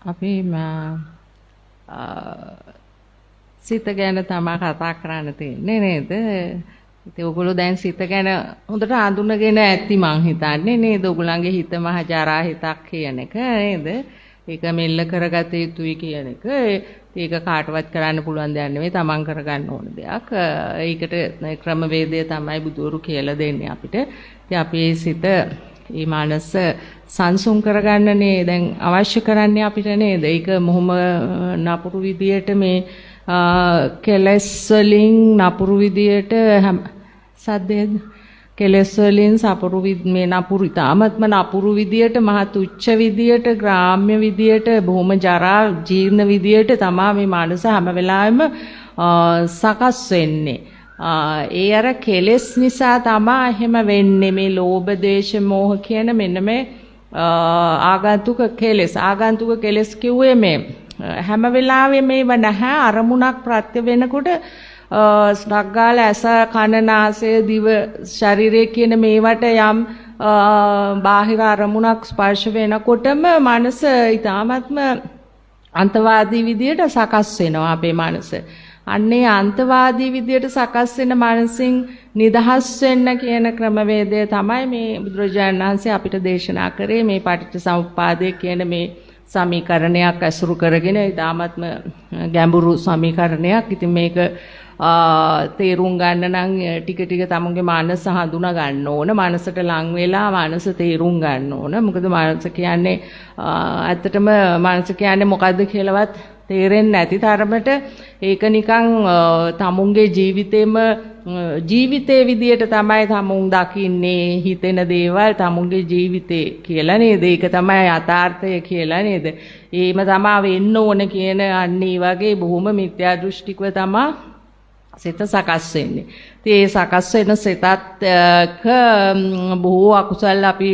අපි සිත ගැන තමයි කතා කරන්න තියෙන්නේ නේද? ඉතින් ඔයගොල්ලෝ දැන් සිත ගැන හොඳට අඳුනගෙන ඇති මං හිතන්නේ නේද? ඔයගොල්ලන්ගේ හිත මහ ජරා හිතක් කියන එක නේද? ඒක මෙල්ල කරගත යුතුයි කියන එක. ඒක කාටවත් කරන්න පුළුවන් දෙයක් නෙවෙයි. තමන් කරගන්න ඕන දෙයක්. ඒකට ක්‍රමවේදය තමයි බුදුවරු කියලා දෙන්නේ අපිට. ඉතින් අපි සිත මේ මානස සංසුන් කරගන්නනේ දැන් අවශ්‍ය කරන්නේ අපිට නේද? ඒක මොහොම නපුරු විදියට මේ කෙලස් වලින් නපුරු විදියට සද්දේද කෙලස් වලින් සපුරු මේ නපුරු ඊටාත්ම නපුරු විදියට මහ තුච්ච විදියට ග්‍රාම්‍ය විදියට බොහොම ජරා ජීර්ණ විදියට තමයි මේ මානස හැම වෙලාවෙම සකස් වෙන්නේ. ඒ අර කෙලස් නිසා තමයි එහෙම වෙන්නේ මේ ලෝභ දේශ මොහ කියන මෙන්න මේ ආගන්තුක කෙලස් කිව්වේ මේ හැම වෙලාවෙම මේව නැහැ අරමුණක් ප්‍රත්‍ය වෙනකොට ස්නග්ගාල ඇස කන නාසය දිව ශරීරය කියන මේවට යම් බාහිර අරමුණක් ස්පර්ශ වෙනකොටම මනස ඊටාත්ම අන්තවාදී විදියට සකස් වෙනවා අපේ මනස. අන්නේ අන්තවාදී විදියට සකස් වෙන මනසින් නිදහස් වෙන්න කියන ක්‍රමවේදය තමයි මේ බුදුරජාණන් වහන්සේ අපිට දේශනා කරේ මේ පටිච්චසමුප්පාදය කියන මේ සමීකරණයක් ඇසුරු කරගෙන ඊටාත්ම ගැඹුරු සමීකරණයක්. ඉතින් මේක තේරුම් ගන්න නම් ටික ටික තමුන්ගේ මනස හඳුනා ගන්න ඕන. මනසට ලං වෙලා මනස තේරුම් ගන්න ඕන. මොකද මනස කියන්නේ ඇත්තටම මනස කියන්නේ මොකද්ද කියලාවත් තේරෙන්නේ නැති තරමට ඒක නිකන් තමුන්ගේ ජීවිතේ විදියට තමයි තමුන් දකින්නේ හිතෙන දේවල් තමුන්ගේ ජීවිතේ කියලා නේද? ඒක තමයි යථාර්ථය කියලා නේද? ඒම තමයි වෙන්න ඕන කියන අන්න ඒ වගේ බොහොම මිත්‍යා දෘෂ්ටිකව තමයි සිත සකස් වෙන්නේ. ඉතින් ඒ සකස් වෙන සිතත් බොහෝ අකුසල් අපි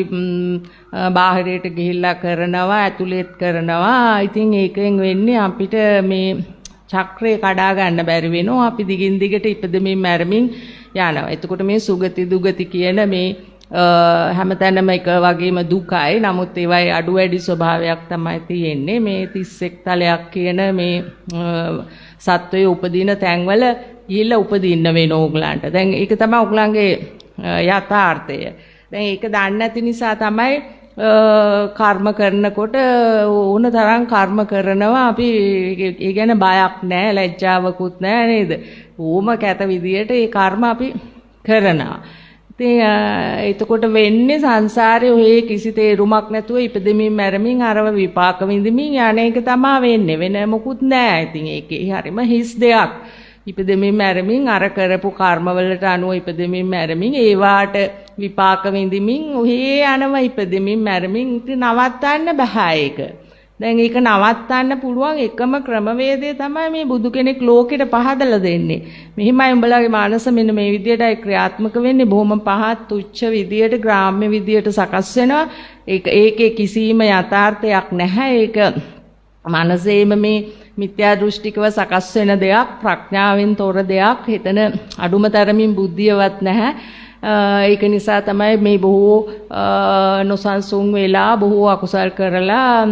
බාහිරයට ගිහිල්ලා කරනවා ඇතුළේත් කරනවා. ඉතින් ඒකෙන් වෙන්නේ අපිට මේ චක්‍රේ කඩා ගන්න බැරි වෙනවා. අපි දිගින් දිගට ඉපදෙමින් මැරෙමින් යනවා. එතකොට මේ සුගති දුගති කියන මේ හැමතැනම එක වගේම දුකයි. නමුත් ඒවයි අඩු වැඩි ස්වභාවයක් තමයි තියෙන්නේ. මේ 31 තලයක් කියන මේ සත්වයේ උපදින තැන්වල ගිහිල්ලා උපදින්න වෙන ඕගලන්ට. දැන් ඒක තමයි ඕගලන්ගේ යථාර්ථය. දැන් ඒක දන්නේ නැති නිසා තමයි කර්ම කරනකොට ඕන තරම් කර්ම කරනවා. අපි ඒ ගැන බයක් නැහැ, ලැජ්ජාවකුත් නැහැ නේද? ඕම කැත විදියට ඒ කර්ම අපි කරනවා. ඉතින් එතකොට වෙන්නේ සංසාරේ ඔය කිසි තේරුමක් නැතුව ඉපදෙමින් මැරෙමින් අරව විපාක විඳිමින් යන එක තමයි වෙන්නේ. වෙන මොකුත් නැහැ. ඉතින් ඒකේ හරිම හිස් දෙයක්. ඉපදෙමින් මැරෙමින් අර කරපු කර්මවලට අනුව ඉපදෙමින් මැරෙමින් ඒවාට විපාක විඳිමින් ඔහේ යනවා ඉපදෙමින් මැරෙමින් ඉතින් නවත්තන්න බෑ ඒක. දැන් ඒක නවත්තන්න පුළුවන් එකම ක්‍රමවේදය තමයි මේ බුදු කෙනෙක් ලෝකෙට පහදලා දෙන්නේ. මෙහිමයි උඹලගේ මානස මෙන්න මේ විදියටයි ක්‍රියාත්මක වෙන්නේ. බොහොම පහත් තුච්ච විදියට ග්‍රාම්‍ය විදියට සකස් වෙනවා. ඒකේ කිසිම යථාර්ථයක් නැහැ. ඒක මනසේම මේ මිත්‍යා දෘෂ්ටිකව සකස් වෙන දෙයක්, ප්‍රඥාවෙන් තොර දෙයක්. හිතන අඩුම තරමින් බුද්ධියවත් නැහැ. ඒක නිසා තමයි මේ බොහෝ නොසන්සුන් වෙලා බොහෝ අකුසල් කරලා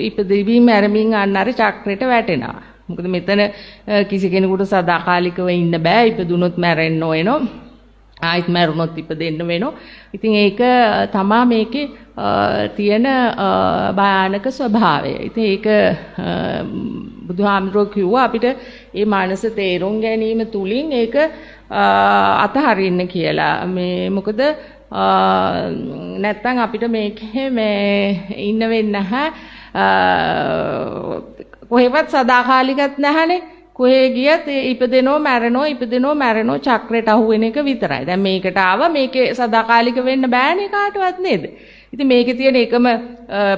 ඉපදෙමින් මැරෙමින් අන්නර චක්‍රයට වැටෙනවා. මොකද මෙතන කිසි කෙනෙකුට සදාකාලිකව ඉන්න බෑ. ඉපදුනොත් මැරෙන්න වෙනවා. ආයිත් මැරුණොත් ඉපදෙන්න වෙනවා. ඉතින් ඒක තමා මේකේ තියෙන භයානක ස්වභාවය. ඉතින් ඒක බුදුහාමුදුරුවෝ කිව්වා අපිට මේ මානස තේරුම් ගැනීම තුලින් ඒක අතහරින්න කියලා. මේ මොකද නැත්තම් අපිට මේකේ මේ ඉන්න වෙන්නේ නැහැ. කොහෙවත් සදාකාලිකත් නැහනේ. කොහේ ගියත් ඉපදෙනෝ මැරෙනෝ චක්‍රයට අහු වෙන එක විතරයි. දැන් මේකට ආවා මේකේ සදාකාලික වෙන්න බෑනේ කාටවත් නේද? ඉතින් මේකේ තියෙන එකම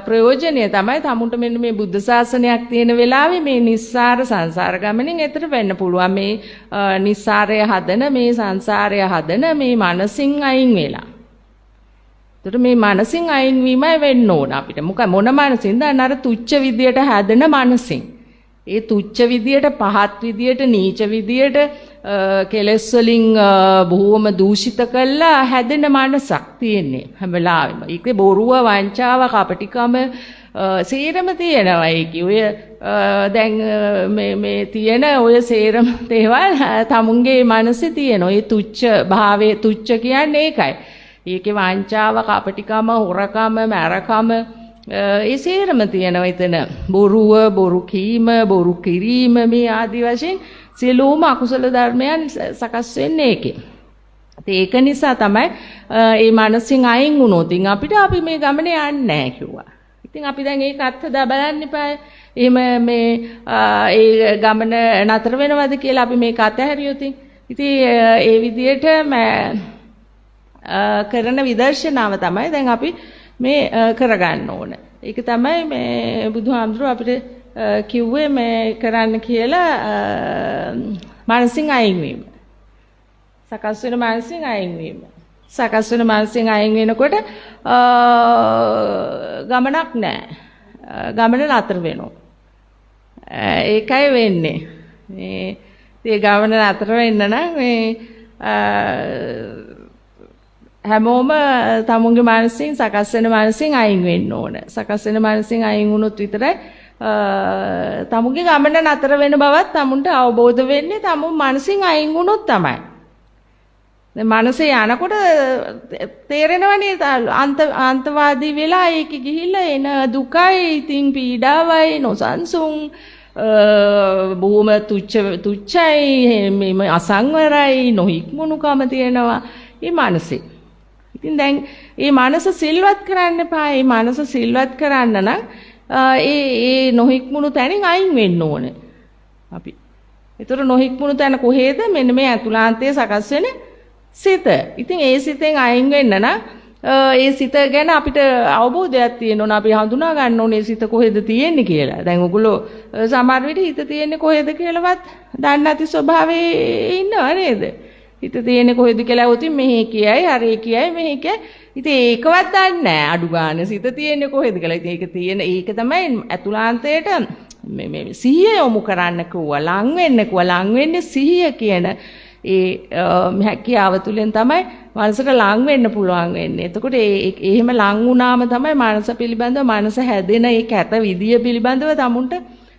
ප්‍රයෝජනය තමයි තමුන්ට මෙන්න මේ බුද්ධ ශාසනයක් තියෙන වෙලාවේ මේ නිස්සාර සංසාර ගමනින් එතර වෙන්න පුළුවන්. මේ නිස්සාරය හදන මේ සංසාරය හදන මේ මනසින් අයින් වෙලා. ඒතර මේ මනසින් අයින් වීමයි වෙන්න ඕන අපිට. මොන මනසින්ද? අර තුච්ච විදියට හැදෙන මනසින්. ඒ තුච්ච විදියට පහත් විදියට නීච විදියට කෙලෙස් වලින් බොහොම දූෂිත කළා හැදෙන මනසක් තියෙන්නේ හැම වෙලාවෙම. ඒකේ බොරුව, වංචාව, කපටිකම සේරම තියෙනවා ඒකේ. ඔය දැන් මේ තියෙන ඔය සේරම දේවල් තමුන්ගේ මනසේ තියෙන. ඔය තුච්ච භාවයේ තුච්ච කියන්නේ ඒකයි. ඒකේ වංචාව, කපටිකම, හොරකම, මරකම ඒ සේරම තියෙනවා එතන. බොරුව, බොරු කීම, බොරු කිරීම මේ ආදි වශයෙන් සියලුම අකුසල ධර්මයන් සකස් වෙන්නේ ඒකේ. ඒක නිසා තමයි මේ මනසින් අයින් වුණොත් අපිට අපි මේ ගමනේ යන්නේ නැහැ කිව්වා. ඉතින් අපි දැන් ඒක අත්දැක බලන්න එපා. එහෙම මේ ඒ ගමන නතර වෙනවද කියලා අපි මේක අතහැරියොත් ඉතින් ඒ විදිහට කරන විදර්ශනාව තමයි දැන් අපි මේ කරගන්න ඕන. ඒක තමයි මේ බුදුහාමුදුරුවෝ අපිට කිව්වේ මේ කරන්න කියලා මනසින් අයින් වීම. සකස් වෙන මනසින් අයින් වීම. සකස් වෙන මනසින් අයින් වෙනකොට ගමනක් නැහැ. ගමන නතර වෙනවා. ඒකයි වෙන්නේ. මේ ගමන නතර වෙන්න නම් මේ හැමෝම තමුන්ගේ මනසින් සකස් වෙන මනසින් අයින් වෙන්න ඕන. සකස් වෙන මනසින් අයින් වුණොත් විතරයි තමුන්ගේ ගමන නතර වෙන බවත් තමුන්ට අවබෝධ වෙන්නේ. තමුන් මනසින් අයින් වුණොත් තමයි. දැන් මනසේ යනකොට තේරෙනවනේ අන්තවාදී වෙලා ඒක ගිහිල්ලා එන දුකයි, ඉතින් පීඩාවයි, නොසන්සුන් බොහොම තුච්චයි, මේ අසංවරයි, නොහික්මුණුකම තියෙනවා මේ මනසේ. ඉතින් දැන් මේ මනස සිල්වත් කරන්න එපා. මේ මනස සිල්වත් කරන්න නම් ඒ නොහික්මුණු තැනින් අයින් වෙන්න ඕනේ අපි. ඒතර නොහික්මුණු තැන කොහෙද? මෙන්න මේ අතුලාන්තයේ සකස් වෙන සිත. ඉතින් ඒ සිතෙන් අයින් වෙන්න නම් ඒ සිත ගැන අපිට අවබෝධයක් තියෙන්න ඕන. අපි හඳුනා ගන්න ඕනේ සිත කොහෙද තියෙන්නේ කියලා. දැන් ඔයගොල්ලෝ සමහර විට හිත තියෙන්නේ කොහෙද කියලාවත් දන්නේ නැති ස්වභාවයේ ඉන්නව නේද? හිත තියෙන්නේ කොහෙද කියලා උතින් මෙහි කියයි, අරේ කියයි, මෙහි කියයි. ඉතින් ඒකවත් දන්නේ නැහැ. අඩු ගන්න සිත තියෙන්නේ කොහෙද කියලා. ඉතින් ඒක තමයි අතුලාන්තයට මේ සිහිය යොමු කරන්න කිව්වා. ලං වෙන්න කිව්වා. ලං වෙන්නේ සිහිය කියන හැකියාව තුළින් තමයි මනසට ලං වෙන්න පුළුවන් වෙන්නේ. එතකොට එහෙම ලං වුණාම තමයි මනස පිළිබඳව මනස හැදෙන ඒ කැත විදිය පිළිබඳව තමුන්ට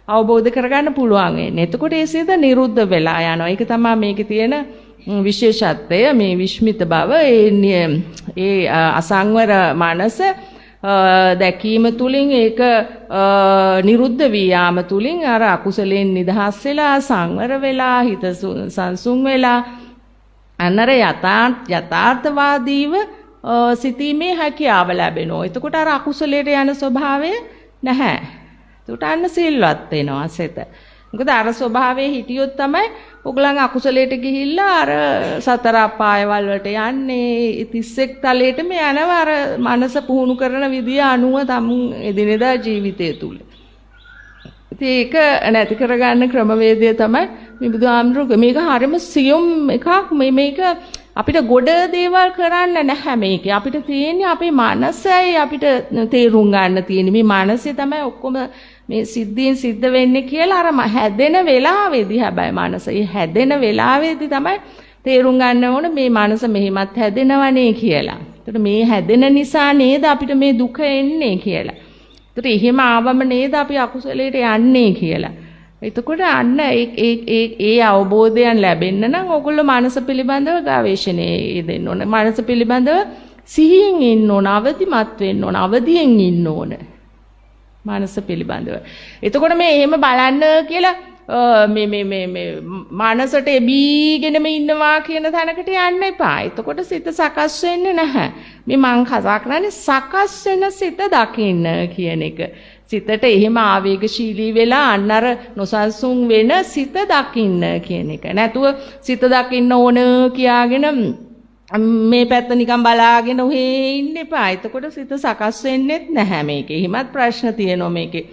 අවබෝධ කරගන්න පුළුවන් වෙන්නේ. එතකොට ඒ සිත නිරුද්ධ වෙලා යනවා. ඒක තමයි මේකේ තියෙන විශේෂත්වය, මේ විස්මිත බව, ඒ අසංවර මනස දැකීම තුලින් ඒක නිරුද්ධ වී යාම තුලින් අර අකුසලෙන් නිදහස් වෙලා සංවර වෙලා හිත සංසුන් වෙලා අන්නර යථාර්ථවාදීව සිටීමේ හැකියාව ලැබෙනවා. එතකොට අර අකුසලයට යන ස්වභාවය නැහැ. ඒකට අන්න සිල්වත් වෙනවා සිත. මොකද අර ස්වභාවයේ හිටියොත් තමයි ඔගලන් අකුසලයට ගිහිල්ලා අර සතර අපායවල වලට යන්නේ. 31 තලයටම යනවා අර මනස පුහුණු කරන විදිය අනුව තමුන් එදිනෙදා ජීවිතය තුල. ඉතින් ඒක නැති කරගන්න ක්‍රමවේදය තමයි මේ බුදුහාමුදුරුවෝ මේක හරියම සියුම් එකක්. මේක අපිට ගොඩ දේවල් කරන්න නැහැ මේකේ. අපිට තියෙන්නේ අපේ මනසයි අපිට තේරුම් ගන්න තියෙන්නේ. මේ මනසේ තමයි ඔක්කොම මේ සිද්ධීන් සිද්ධ වෙන්නේ කියලා අර හැදෙන වෙලාවේදී හැබැයි මනස ඒ හැදෙන වෙලාවේදී තමයි තේරුම් ගන්න ඕන මේ මනස මෙහිමත් හැදෙනවනේ කියලා. ඒතකොට මේ හැදෙන නිසා නේද අපිට මේ දුක එන්නේ කියලා. ඒතකොට එහෙම ආවම නේද අපි අකුසලයට යන්නේ කියලා. එතකොට අන්න ඒ අවබෝධයන් ලැබෙන්න නම් ඕගොල්ලෝ මනස පිළිබඳව ගවේෂණයේ යෙදෙන්න ඕන. මනස පිළිබඳව සිහියෙන් ඉන්න ඕන, අවදිමත් වෙන්න ඕන, අවදියෙන් ඉන්න ඕන. මනස පිළිබඳව. එතකොට මේ එහෙම බලන්න කියලා මේ මනසට එබීගෙනම ඉන්නවා කියන තැනකට යන්න එපා. එතකොට සිත සකස් වෙන්නේ නැහැ. මේ මං කතා කරන්නේ සකස් වෙන සිත දකින්න කියන එක. සිතට එහෙම ආවේගශීලී වෙලා අන්නර නොසන්සුන් වෙන සිත දකින්න කියන එක. නැතුව සිත දකින්න ඕන කියාගෙන මේ පැත්ත නිකන් බලාගෙන ඔහේ ඉන්න එපා. එතකොට සිත සකස් වෙන්නේත් නැහැ මේකේ. එහෙමත් ප්‍රශ්න තියෙනවා මේකේ.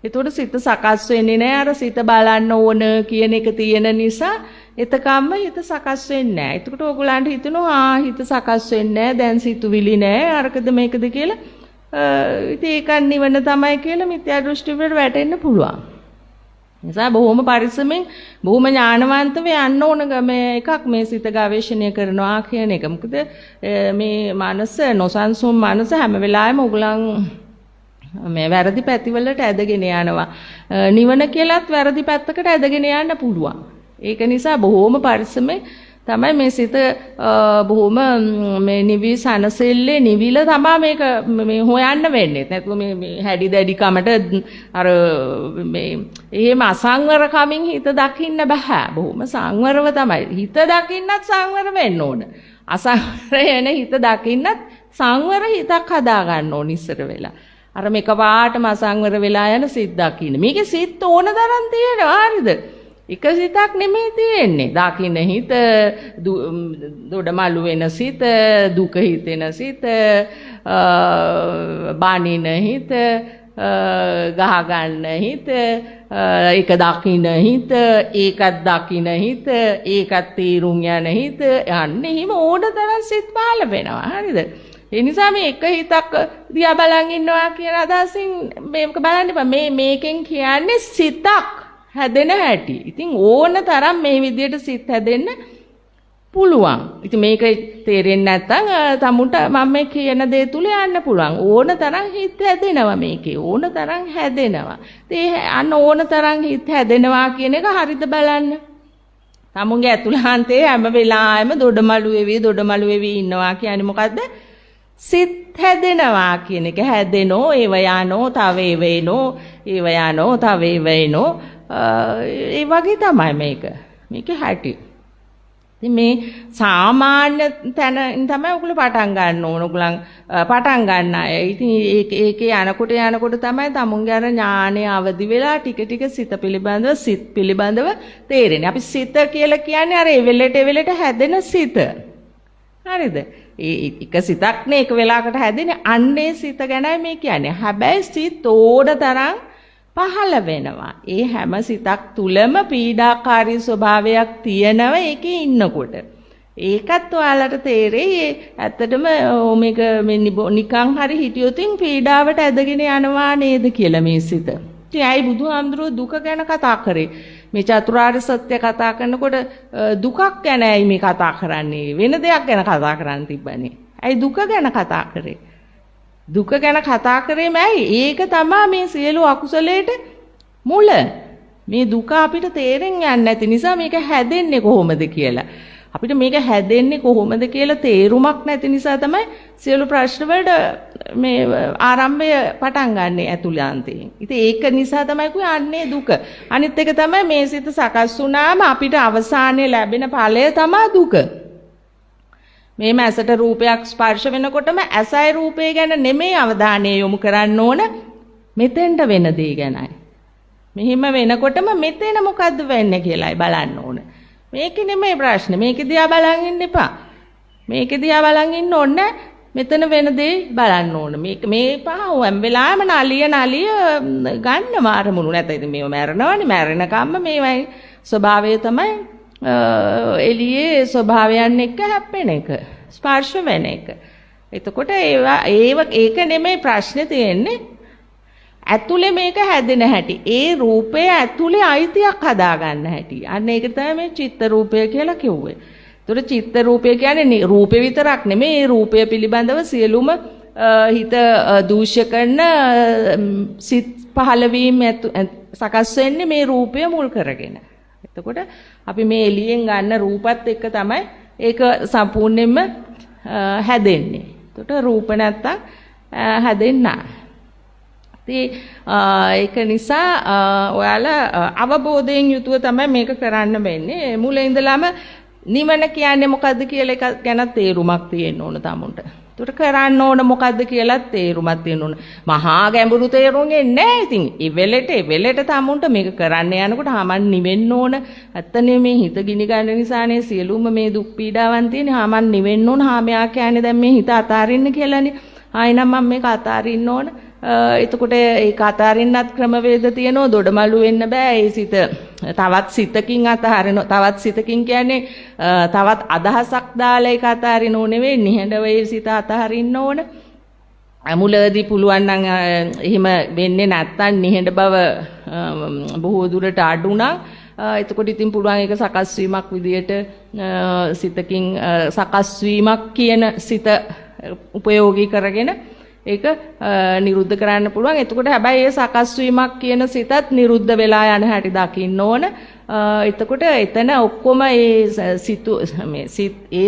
එතකොට සිත සකස් වෙන්නේ නැහැ. අර සිත බලන්න ඕන කියන එක තියෙන නිසා එතකම්ම හිත සකස් වෙන්නේ නැහැ. එතකොට ඕගොල්ලන්ට හිතෙනවා හිත සකස් වෙන්නේ නැහැ. දැන් සිතුවිලි නැහැ. අරකද මේකද කියලා. ඉතින් ඒක නිවන තමයි කියලා මිත්‍යා දෘෂ්ටි වලට වැටෙන්න පුළුවන්. නිසා බොහොම පරිස්සමෙන් බොහොම ඥානවන්තව යන්න ඕන මේ එකක් මේ සිත ගවේෂණය කරනවා කියන එක. මොකද මේ මනස නොසන්සුන් මනස හැම වෙලාවෙම උගලන් මේ වැරදි පැතිවලට ඇදගෙන යනවා. නිවන කියලාත් වැරදි පැත්තකට ඇදගෙන යන්න පුළුවන්. ඒක නිසා බොහොම පරිස්සමෙන් තමයි මේ සිත බොහොම මේ නිවි සනසෙල්ලේ නිවිල තමයි මේක මේ හොයන්න වෙන්නේ. නැත්නම් මේ හැඩි දැඩි කමට අර මේ එහෙම අසංවර කමින් හිත දකින්න බෑ. බොහොම සංවරව තමයි. හිත දකින්නත් සංවර වෙන්න ඕන. අසංවර යන හිත දකින්නත් සංවර හිතක් හදා ගන්න ඕන ඉස්සර වෙලා. අර මේක පාටම අසංවර වෙලා යන සිත් දකින්න. මේකේ සිත් ඕන තරම් තියෙනවා හරිද? එක සිතක් නෙමෙයි තියෙන්නේ. දකින්න හිත, දොඩමළු වෙන සිත, දුක හිතෙන සිත, බානින හිත, ගහ ගන්න හිත, ඒක දකින්න හිත, ඒකත් දකින්න හිත, ඒකත් තීරුම් යන හිත, යන්නේ හිම ඕන තරම් සිත් පහළ වෙනවා. හරිද? ඒ නිසා මේ එක හිතක් දිහා බලන් ඉන්නවා කියන අදහසින් මේක බලන්න එපා. මේකෙන් කියන්නේ සිතක් හැදෙන හැටි. ඉතින් ඕන තරම් මේ විදියට සිත් හැදෙන්න පුළුවන්. ඉතින් මේක තේරෙන්නේ නැත්නම් තමුන්ට මම මේ කියන දේ තුල යන්න පුළුවන්. ඕන තරම් හිත හැදෙනවා මේකේ. ඕන තරම් හැදෙනවා. ඉතින් අන්න ඕන තරම් හිත හැදෙනවා කියන එක හරිද බලන්න. තමුන්ගේ ඇතුළාන්තයේ හැම වෙලාවෙම දොඩමළු වෙවි ඉන්නවා කියන්නේ මොකද්ද? සිත් හැදෙනවා කියන එක. හැදෙනෝ ඒව යනෝ තව ඒව එනෝ ඒව යනෝ තව ඒව එනෝ ඒ වගේ තමයි මේක හැටි. ඉතින් මේ සාමාන්‍ය තැන තමයි ඔයගොල්ලෝ පටන් ගන්න ඕන. ඔයගොල්ලන් පටන් ගන්න අය. ඉතින් ඒකේ යනකොට තමයි තමුන්ගේ අර ඥානය අවදි වෙලා ටික ටික සිත පිළිබඳව තේරෙන්නේ. අපි සිත කියලා කියන්නේ අර එවෙලට හැදෙන සිත. හරිද? එක සිතක් නේ එක වෙලාවකට හැදෙන්නේ. අන්නේ සිත ගැනයි මේ කියන්නේ. හැබැයි සිත ඕන තරම් පහළ වෙනවා. ඒ හැම සිතක් තුලම පීඩාකාරී ස්වභාවයක් තියෙනවා ඒකේ ඉන්නකොට. ඒකත් ඔයාලට තේරෙයි. ඇත්තටම මේක නිකන් හරි හිටියොතින් පීඩාවට ඇදගෙන යනවා නේද කියලා මේ සිත. ඉතින් ඇයි බුදුහාමුදුරුවෝ දුක ගැන කතා කරේ? මේ චතුරාර්ය සත්‍ය කතා කරනකොට දුකක් ගැන ඇයි මේ කතා කරන්නේ? වෙන දෙයක් ගැන කතා කරන්න තිබ්බනේ. ඇයි දුක ගැන කතා කරේ? දුක ගැන කතා කරේම ඇයි? ඒක තමයි මේ සියලු අකුසලයට මුල. මේ දුක අපිට තේරෙන් යන්නේ නැති නිසා මේක හැදෙන්නේ කොහොමද කියලා. අපිට මේක හැදෙන්නේ කොහොමද කියලා තේරුමක් නැති නිසා තමයි සියලු ප්‍රශ්න වලට මේ ආරම්භය පටන් ගන්නෙ ඇතුළාන්තයෙන්. ඉතින් ඒක නිසා තමයි කියන්නේ දුක. අනිත් එක තමයි මේ සිත සකස් වුණාම අපිට අවසානයේ ලැබෙන ඵලය තමයි දුක. මේ මැසට රූපයක් ස්පර්ශ වෙනකොටම ඇසයි රූපය ගැන නෙමෙයි අවධානය යොමු කරන්න ඕන, මෙතෙන්ට වෙන දේ ගැනයි. මෙහිම වෙනකොටම මෙතන මොකද්ද වෙන්නේ කියලායි බලන්න ඕන. මේක නෙමෙයි ප්‍රශ්නේ. මේක දිහා බලන් ඉන්න එපා. මේක දිහා බලන් ඉන්න ඕනේ. මෙතන වෙන දේ බලන්න ඕන. මේ පහුවම් වෙලාවම නලිය ගන්නවා අරමුණු නැත. ඉතින් මේව මැරෙනවනේ. මැරෙන කම්ම මේවයි ස්වභාවය තමයි එළියේ ස්වභාවයන් එක්ක හැප්පෙන එක. ස්පර්ශ වෙන එක. එතකොට ඒක නෙමෙයි ප්‍රශ්නේ තියෙන්නේ. ඇතුලේ මේක හැදෙන හැටි. ඒ රූපය ඇතුලේ අයිතියක් හදා ගන්න හැටි. අන්න ඒක තමයි මේ චිත්ත රූපය කියලා කිව්වේ. ඒතර චිත්ත රූපය කියන්නේ රූපේ විතරක් නෙමෙයි. ඒ රූපය පිළිබඳව සියලුම හිත දූෂ්‍ය කරන සිත් පහළ වීම සකස් වෙන්නේ මේ රූපය මුල් කරගෙන. එතකොට අපි මේ එළියෙන් ගන්න රූපත් එක්ක තමයි ඒක සම්පූර්ණයෙන්ම හැදෙන්නේ. එතකොට රූප නැත්තම් හැදෙන්නේ නැහැ. ඒක නිසා ඔයාලා අවබෝධයෙන් යුතුව තමයි මේක කරන්න වෙන්නේ. මුලින් ඉඳලම නිවන කියන්නේ මොකද්ද කියලා එක ගැන තේරුමක් තියෙන්න ඕන තමුන්ට. ඒකට කරන්න ඕන මොකද්ද කියලා තේරුමක් තියෙන්න ඕන. මහා ගැඹුරු තේරුම් එන්නේ නැහැ. ඉතින් ඒ වෙලෙට තමුන්ට මේක කරන්න යනකොට හමන් නිවෙන්න ඕන. ඇත්තනේ මේ හිත ගිනි ගන්න නිසානේ සියලුම මේ දුක් පීඩාවන් තියෙන්නේ. හමන් නිවෙන්න ඕන. හාමයා කියන්නේ දැන් මේ හිත අතාරින්න කියලානේ. ආයෙනම් මම මේක අතාරින්න ඕන. එතකොට ඒක අතාරින්නත් ක්‍රමවේද තියෙනවා. දොඩමළු වෙන්න බෑ. ඒ සිත තවත් සිතකින් අතහරිනවා. තවත් සිතකින් කියන්නේ තවත් අදහසක් දාලා ඒක අතාරිනෝ නෙවෙයි. නිහඬව ඒ සිත අතහරින්න ඕන. මුලදී පුළුවන් නම් එහෙම වෙන්නේ නැත්තම් නිහඬ බව බොහෝ දුරට අඩු නම් එතකොට ඉතින් පුළුවන් ඒක සකස් වීමක් විදියට සිතකින් සකස් වීමක් කියන සිත උපයෝගී කරගෙන ඒක නිරුද්ධ කරන්න පුළුවන්. එතකොට හැබැයි ඒ සකස් වීමක් කියන සිතත් නිරුද්ධ වෙලා යන හැටි දකින්න ඕන. එතකොට එතන ඔක්කොම ඒ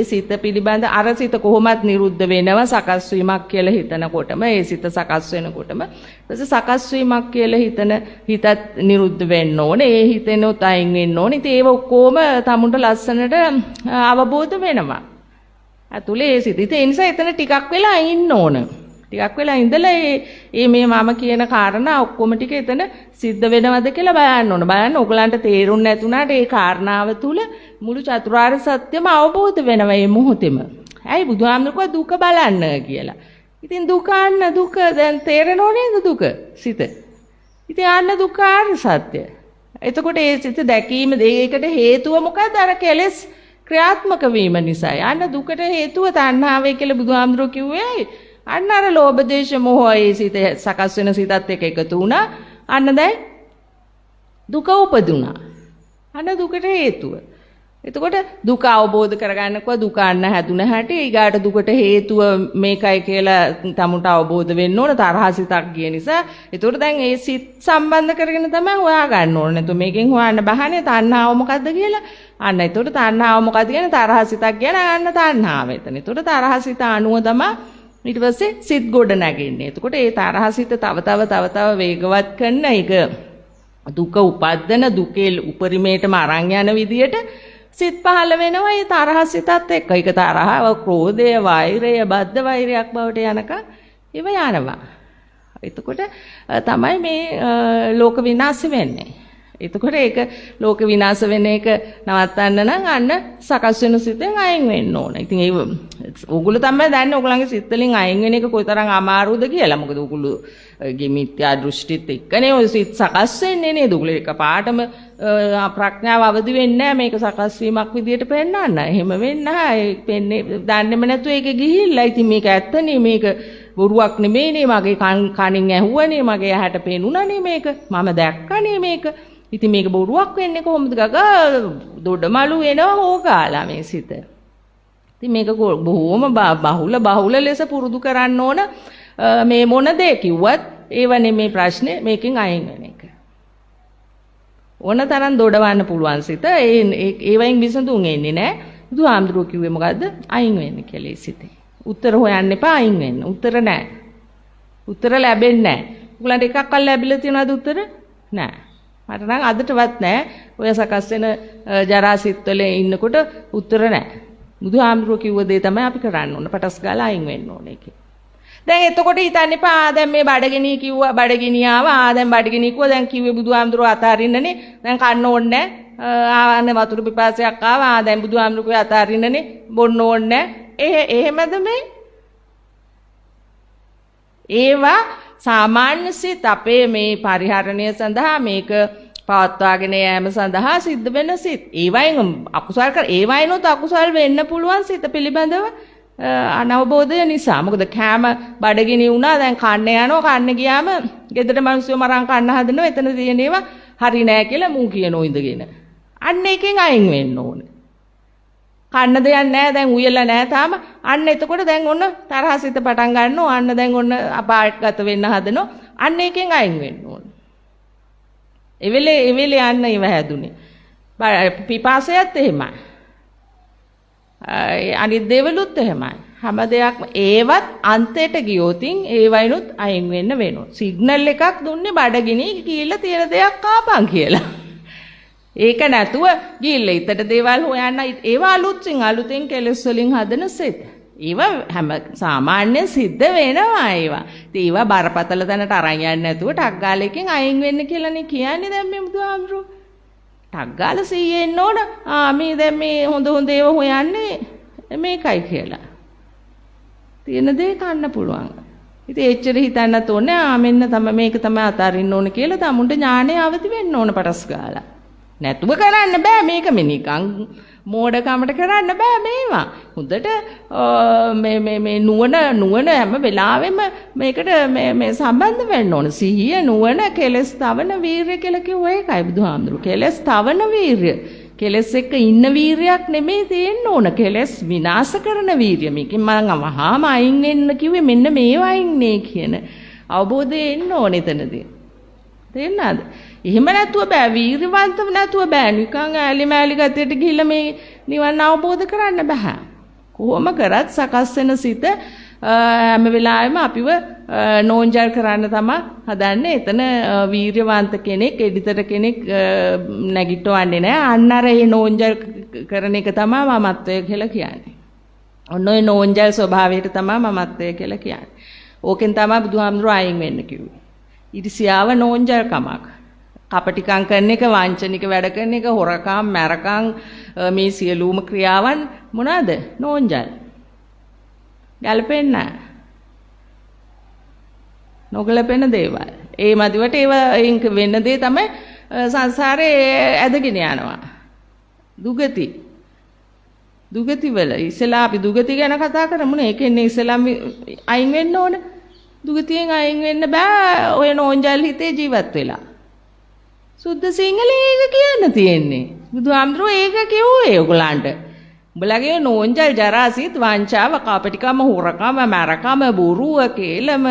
සිත පිළිබඳ අර සිත කොහොමත් නිරුද්ධ වෙනවා සකස් වීමක් කියලා හිතනකොටම ඒ සිත සකස් වෙනකොටම ඊට සකස් වීමක් කියලා හිතත් නිරුද්ධ වෙන්න ඕනේ. ඒ හිතෙනොත් අයින් වෙන්න ඕනේ. ඉතින් ඒව ඔක්කොම තමුන්ට ලස්සනට අවබෝධ වෙනවා. අතුලේ ඒ සිත. ඉතින් ඒ නිසා එතන ටිකක් වෙලා ඉන්න ඕන. ටිකක් වෙලා ඉඳලා මේ මම කියන කාරණා ඔක්කොම ටික එතන සිද්ධ වෙනවද කියලා බලන්න ඕන. බලන්න ඔයගලන්ට තේරුම් නැතුණාට ඒ කාරණාව තුල මුළු චතුරාර්ය සත්‍යම අවබෝධ වෙනවා මේ මොහොතේම. ඇයි බුදුහාමුදුරුවෝ දුක බලන්න කියලා. ඉතින් දුක දැන් තේරෙනව නේද දුක? සිත. ඉතින් අන්න දුක්ඛාර්ය සත්‍ය. එතකොට ඒ සිත දැකීම ඒකට හේතුව මොකද්ද? අර කෙලෙස් ක්‍රියාත්මක වීම නිසායි. අන්න දුකට හේතුව තණ්හාවයි කියලා බුදුහාමුදුරුවෝ කිව්වේ. අන්න අර ලෝභ දේශ මොහ ඒ සිත සකස් වෙන සිතත් එක්ක එකතු වුණා. අන්න දැන් දුක උපදුණා. අන්න දුකට හේතුව. එතකොට දුක අවබෝධ කරගන්නකොට දුක අන්න හැදුන හැටි ඊගාට දුකට හේතුව මේකයි කියලා තමුන්ට අවබෝධ වෙන්න ඕන තරහ සිතක් ගිය නිසා. එතකොට දැන් ඒ සිත් සම්බන්ධ කරගෙන තමයි හොයා ගන්න ඕනේ. එතකොට මේකෙන් හොයන්න බහනේ තණ්හාව මොකද්ද කියලා. අන්න එතකොට තණ්හාව මොකද්ද කියන්නේ තරහ සිතක් ගැන අන්න තණ්හාව එතන. එතකොට තරහ සිත අනුව තමයි ඊට පස්සේ සිත් ගොඩ නැගෙන්නේ. එතකොට ඒ තරහ සිත තව වේගවත් කරන එක දුක උපද්දන දුකේ උපරිමයටම අරන් යන විදියට සිත් පහළ වෙනවා. ඒ තරහ සිතත් එක්ක ඒක තරහව ක්‍රෝධය වෛරය බද්ධ වෛරයක් බවට යනකම් ඒව යනවා. එතකොට තමයි මේ ලෝක විනාශ වෙන්නේ. එතකොට ඒක ලෝක විනාශ වෙන එක නවත්තන්න නම් අන්න සකස් වෙන සිතෙන් අයින් වෙන්න ඕන. ඉතින් ඒ ඕගොල්ලෝ තමයි දන්නේ ඕගොල්ලන්ගේ සිත් වලින් අයින් වෙන එක කොයිතරම් අමාරුද කියලා. මොකද ඕගොල්ලෝගේ මිත්‍යා දෘෂ්ටිත් එක්කනේ ඔය සිත් සකස් වෙන්නේ නේද? ඕගොල්ලෝ එකපාරටම ප්‍රඥාව අවදි වෙන්නේ නැහැ මේක සකස් වීමක් විදියට පෙන්නන්න. එහෙම වෙන්නේ නැහැ. පෙන්නේ දන්නේම නැතුව ඒක ගිහිල්ලා. ඉතින් මේක ඇත්තනේ මේක බොරුවක් නෙමෙයිනේ. මගේ කනින් ඇහුවනේ මගේ ඇහැට පෙනුණානේ මේක. මම දැක්කනේ මේක. ඉතින් මේක බොරුවක් වෙන්නේ කොහොමද ගගා දොඩමලු වෙනවා හොගාලා මේ සිත. ඉතින් මේක බොහොම බහුල ලෙස පුරුදු කරන්න ඕන. මේ මොන දේ කිව්වත් ඒව නෙමේ ප්‍රශ්නේ මේකෙන් අයින් වෙන එක. ඕන තරම් දොඩවන්න පුළුවන් සිත ඒවයින් විසඳුම් එන්නේ නැහැ. බුදුහාමුදුරුවෝ කිව්වේ මොකද්ද? අයින් වෙන්න කියලා සිතේ. උත්තර හොයන්න එපා අයින් වෙන්න. උත්තර නැහැ. උත්තර ලැබෙන්නේ නැහැ. ඔයගලන්ට එකක්වත් ලැබිලා තියෙනවද උත්තර? නැහැ. මට නම් අදටවත් නැහැ. ඔය සකස් වෙන ජරා සිත්වල ඉන්නකොට උත්තර නැහැ. බුදුහාමුදුරුවෝ කිව්ව දේ තමයි අපි කරන්න ඕන. පටස් ගාලා අයින් වෙන්න ඕනේ කියලා. දැන් එතකොට හිතන්න එපා දැන් මේ බඩගිනි කිව්වා බඩගිනි ආවා දැන් බඩගිනි කිව්වා දැන් කිව්වේ බුදුහාමුදුරුවෝ අතාරින්නනේ දැන් කන්න ඕනේ නැහැ වතුර පිපාසයක් ආවා දැන් බුදුහාමුදුරුවෝ අතාරින්නනේ බොන්න ඕනේ නැහැ එහෙමද මේ ඒවා සාමාන්‍ය සිත් අපේ මේ පරිහරණය සඳහා මේක පවත්වාගෙන යෑම සඳහා සිද්ධ වෙන සිත් ඒවයින් අකුසල් කර ඒවයිනොත් අකුසල් වෙන්න පුළුවන් සිත පිළිබඳව අනවබෝධය නිසා මොකද කෑම බඩගිනි වුණා දැන් කන්න යනවා කන්න ගියාම ගෙදර මිනිස්සු මරන් කන්න හදනවා එතන තියෙන ඒවා හරි නෑ කියලා මූ කියනෝ ඉඳගෙන අන්න එකෙන් අයින් වෙන්න ඕනේ කන්න දෙයක් නෑ දැන් උයලා නෑ තාම අන්න එතකොට දැන් ඔන්න තරහසිත පටන් ගන්නවා අන්න දැන් ඔන්න අපායටගත වෙන්න හදනවා අන්න එකෙන් අයින් වෙන්න ඕනේ එවෙලේ යන්න ඉව හැදුනේ පිපාසයත් එහෙමයි අනිත් දේවලුත් එහෙමයි හැම දෙයක්ම ඒවත් අන්තයට ගියොතින් ඒවයිනුත් අයින් වෙන්න වෙනවා සිග්නල් එකක් දුන්නේ බඩගිනි කියලා තියෙන දෙයක් කාපන් කියලා ඒක නැතුව ගිහිල්ලා ඉතට දේවල් හොයන්න ඒවා අලුතෙන් කෙලස් වලින් හදන සිත් ඒවා හැම සාමාන්‍ය සිද්ධ වෙනවා ඒවා බරපතල තැනට අරන් යන්නේ නැතුව ටක් ගාලකින් අයින් වෙන්න කියලානේ කියන්නේ දැන් මේ බුදුහාමුදුරුවෝ ටක් ගාලා සීයෙන් ඕන මේ දැන් මේ හොඳ ඒවා හොයන්නේ මේකයි කියලා තියෙන දේ කන්න පුළුවන් ඉතින් එච්චර හිතන්නත් ඕනේ මෙන්න තමයි මේක තමයි අතාරින්න ඕන කියලා තමුන්ට ඥාණය අවදි වෙන්න ඕන පටස් ගාලා නැතුව කරන්න බෑ මේක නිකන් මෝඩකමට කරන්න බෑ මේවා. හොඳට මේ නුවණ හැම වෙලාවෙම මේකට මේ සම්බන්ධ වෙන්න ඕන. සිහිය නුවණ කෙලස් තවන වීරිය කියලා කිව්ව එකයි බුදුහාමුදුරුවෝ. කෙලස් තවන වීරිය. කෙලස් එක්ක ඉන්න වීරියක් නෙමෙයි තියෙන්න ඕන. කෙලස් විනාශ කරන වීරිය. මේකෙන් මම වහාම අයින් වෙන්න කිව්වේ මෙන්න මේවා අයින්නේ කියන අවබෝධය එන්න ඕන එතනදී. තේරෙනවද? එහෙම නැතුව බෑ වීරවන්තව නැතුව බෑ නිකන් ඈලි මෑලි ගතියට ගිහිල්ලා මේ නිවන් අවබෝධ කරන්න බෑ. කොහොම කරත් සකස් වෙන සිත හැම වෙලාවෙම අපිව නෝන්ජල් කරන්න තමයි හදන්නේ. එතන වීරවන්ත කෙනෙක් එඩිතර කෙනෙක් නැගිටවන්නේ නැහැ. අන්න අර ඒ නෝන්ජල් කරන එක තමයි මමත්වය කියලා කියන්නේ. ඔන්න ඔය නෝන්ජල් ස්වභාවයට තමයි මමත්වය කියලා කියන්නේ. ඕකෙන් තමයි බුදුහාමුදුරුවෝ අයින් වෙන්න කිව්වේ. ඉරිසියාව නෝන්ජල්කමක්. කපටිකම් කරන එක, වංචනික වැඩ කරන එක, හොරකම්, මැරකම් මේ සියලුම ක්‍රියාවන් මොනවාද? නෝන්ජල්. ගැලපෙන්නේ නැහැ. නොගැලපෙන දේවල්. ඒ මදිවට ඒව වෙන්න දේ තමයි සංසාරේ ඇදගෙන යනවා. දුගති වල ඉස්සලා අපි දුගති ගැන කතා කරමුනේ. ඒකෙන්නේ ඉස්සලාම අයින් වෙන්න ඕන. දුගතියෙන් අයින් වෙන්න බෑ ඔය නෝන්ජල් හිතේ ජීවත් වෙලා. සුද්ධ සිංහලෙන් ඒක කියන්න තියෙන්නේ. බුදුහාමුදුරුවෝ ඒක කිව්වේ ඔයගලන්ට. උඹලගේ නෝන්ජල් ජරාසිත වංචාව කපටිකම හොරකම මරකම බොරුව කේලම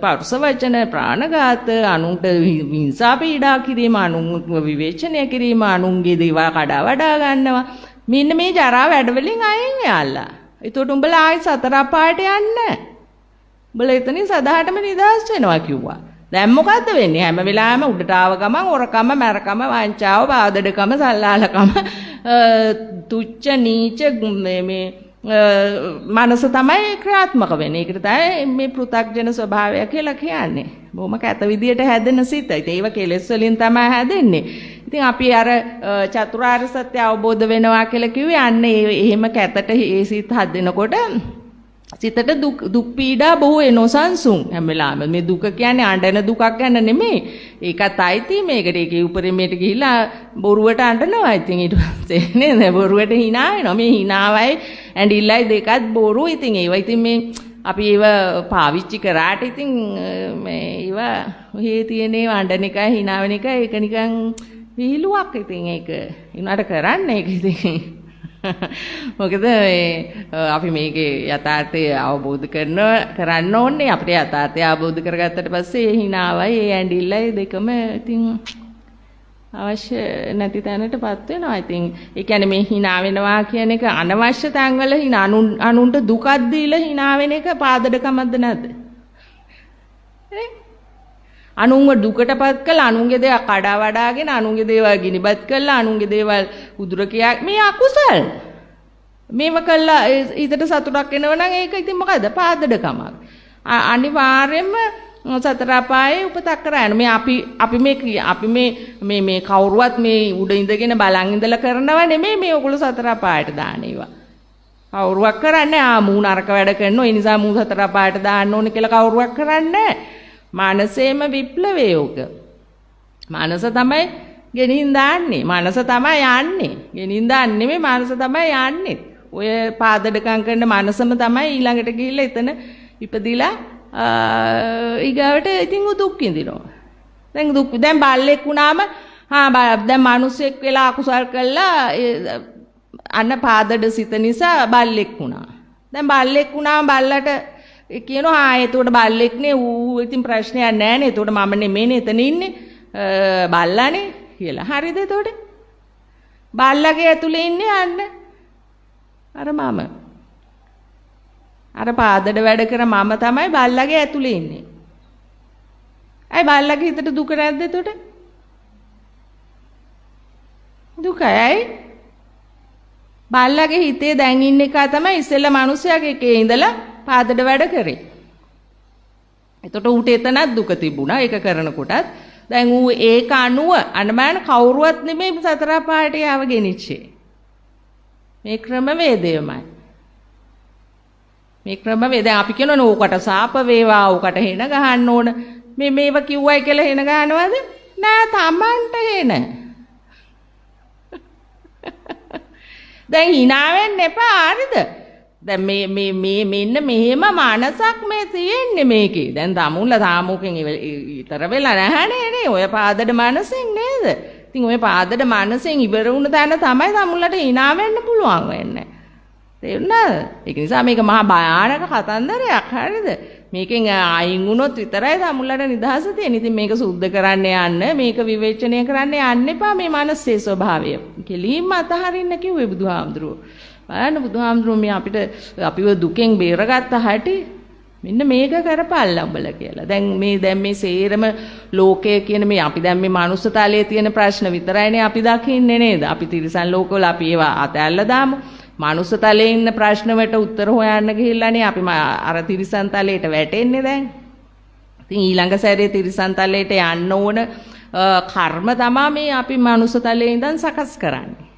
පරුස වචන ප්‍රාණඝාත අනුන්ට හිංසා පීඩා කිරීම අනුන්ව විවේචනය කිරීම අනුන්ගේ දේවල් කඩා වඩා ගන්නවා. මෙන්න මේ ජරා වැඩවලින් අයින් වෙලා. ඒතකොට උඹලා ආයි සතර අපායට යන්නේ. උඹලා එතනින් සදාටම නිදහස් වෙනවා කිව්වා. දැන් මොකද්ද වෙන්නේ? හැම වෙලාවෙම උඩට ආව ගමන් හොරකම මරකම වංචාව බාදඩකම සල්ලාලකම තුච්ච නීච මේ මනස තමයි ක්‍රියාත්මක වෙන්නේ. ඒකට තමයි මේ පෘථග්ජන ස්වභාවය කියලා කියන්නේ. බොහොම කැත විදියට හැදෙන සිත. ඉතින් ඒව කෙලෙස් වලින් තමයි හැදෙන්නේ. ඉතින් අපි අර චතුරාර්ය සත්‍ය අවබෝධ වෙනවා කියලා කිව්වේ අන්න එහෙම කැතට ඒ සිත හදෙනකොට සිතට දුක් පීඩා බොහෝ එනොසන්සුන් හැම වෙලාවෙම. මේ දුක කියන්නේ අඬන දුකක් ගැන නෙමෙයි. ඒකත් අයිති මේකට. ඒකේ උපරිමයට ගිහිල්ලා බොරුවට අඬනවා. ඉතින් ඊට පස්සේ නේද බොරුවට hina වෙනවා. මේ hinaවයි ඇඬිල්ලයි දෙකත් බොරු. ඉතින් ඒවා ඉතින් මේ අපි ඒව පාවිච්චි කරාට ඉතින් මේ ඒවා ඔහේ තියෙන ඒවා අඬන එකයි hina වෙන එකයි ඒක නිකන් විහිළුවක්. ඉතින් ඒක උනාට කරන්නේ ඒක ඉතින් මොකද අපි මේකේ යථාර්ථය අවබෝධ කරන්න ඕනේ. අපිට යථාර්ථය අවබෝධ කරගත්තට පස්සේ ඒ hinaවයි ඒ ඇඬිල්ලයි දෙකම ඉතින් අවශ්‍ය නැති තැනටපත් වෙනවා. ඉතින් ඒ කියන්නේ මේ hina වෙනවා කියන එක අනවශ්‍ය තැන්වල hina අනුන්ට දුකක් දීලා hina වෙන එක පාදඩකමක්ද නැද්ද? අනුන්ව දුකටපත් කළා අනුන්ගේ දේවල් කඩා වඩාගෙන අනුන්ගේ දේවල් ගිනිබත් කළා අනුන්ගේ දේවල් උදුර කියා මේ අකුසල් මේව කළා ඊටට සතුටක් එනවනම් ඒක ඉතින් මොකද පාදඩකමක්. අනිවාර්යයෙන්ම සතර අපායේ උපතක් කරාන මේ අපි මේ කවුරුවත් මේ උඩ ඉඳගෙන බලන් ඉඳලා කරනව නෙමෙයි මේ ඔයගොල්ලෝ සතර අපායට දාන ඒවා. කවුරුවක් කරන්නේ මූ නරක වැඩ කරනවා ඒ නිසා මූ සතර අපායට දාන්න ඕනේ කියලා කවුරුවක් කරන්නේ මානසේම විප්ලවය උක. මානස තමයි ගෙනින් දාන්නේ. මානස තමයි යන්නේ. ගෙනින් දාන්නේ නෙමෙයි මානස තමයි යන්නේ. ඔය පාදඩකම් කරන මානසම තමයි ඊළඟට ගිහිල්ලා එතන ඉපදිලා ඊගාවට ඉතින් දුක් විඳිනවා. දැන් බල්ලෙක් වුණාම දැන් මිනිස්සෙක් වෙලා අකුසල් කළා අන්න පාදඩ සිත නිසා බල්ලෙක් වුණා. දැන් බල්ලෙක් වුණාම බල්ලට කියනවා එතකොට බල්ලෙක්නේ ඌ ඉතින් ප්‍රශ්නයක් නැහැනේ. එතකොට මම නෙමෙයිනේ එතන ඉන්නේ බල්ලානේ කියලා. හරිද එතකොට? බල්ලගේ ඇතුලේ ඉන්නේ අන්න අර මම. අර පාදඩ වැඩ කර මම තමයි බල්ලගේ ඇතුලේ ඉන්නේ. ඇයි බල්ලගේ හිතට දුක නැද්ද එතකොට? දුකයි. බල්ලගේ හිතේ දැන් ඉන්න එක තමයි ඉස්සෙල්ලා මිනිස්සයාගේ එකේ ඉඳලා පාදඩ වැඩ කරේ. එතකොට ඌට එතනත් දුක තිබුණා ඒක කරනකොටත්. දැන් ඌ ඒක අනුව අනමන කවුරුවත් නෙමෙයි සතර පාට යව ගෙනිච්චේ. මේ ක්‍රමවේදයමයි. මේ ක්‍රමවේද අපි කියනවනේ ඕකට සාප වේවා ඕකට හෙන ගහන්න ඕන. මේව කිව්වයි කියලා හෙන ගහනවද? නෑ Tamanට හෙන. දැන් hina වෙන්න එපා හරිද? දැන් මේ මෙන්න මෙහෙම මනසක් මේ තියෙන්නේ මේකේ. දැන් තමුල්ලා තාමුකෙන් ඉතර වෙලා නැහනේ නේ ඔය පාදඩ මනසෙන් නේද? ඉතින් ඔය පාදඩ මනසෙන් ඉවර වුණ තැන තමයි තමුල්ලට hina වෙන්න පුළුවන් වෙන්නේ. තේරුණාද? ඒක නිසා මේක මහා භයානක කතන්දරයක් හරිද? මේකෙන් අයින් වුණොත් විතරයි තමුල්ලට නිදහස තියෙන්නේ. ඉතින් මේක සුද්ධ කරන්න යන්න, මේක විවේචනය කරන්න යන්න එපා මේ මනසේ ස්වභාවය. කෙලින්ම අතහරින්න කිව්වේ බුදුහාමුදුරුවෝ. බලන්න බුදුහාමුදුරුවෝ මේ අපිව දුකෙන් බේරගත්ත හැටි මෙන්න මේක කරපල්ලා උඹලා කියලා. දැන් මේ සේරම ලෝකය කියන මේ අපි දැන් මේ මනුස්ස තලයේ තියෙන ප්‍රශ්න විතරයිනේ අපි දකින්නේ නේද? අපි තිරිසන් ලෝකවල අපි ඒවා අතැල්ලා දාමු. මනුස්ස තලයේ ඉන්න ප්‍රශ්න වලට උත්තර හොයන්න ගිහිල්ලානේ අපි අර තිරිසන් තලයට වැටෙන්නේ දැන්. ඉතින් ඊළඟ සැරේ තිරිසන් තලයට යන්න ඕන කර්ම තමයි මේ අපි මනුස්ස තලයේ ඉඳන් සකස් කරන්නේ.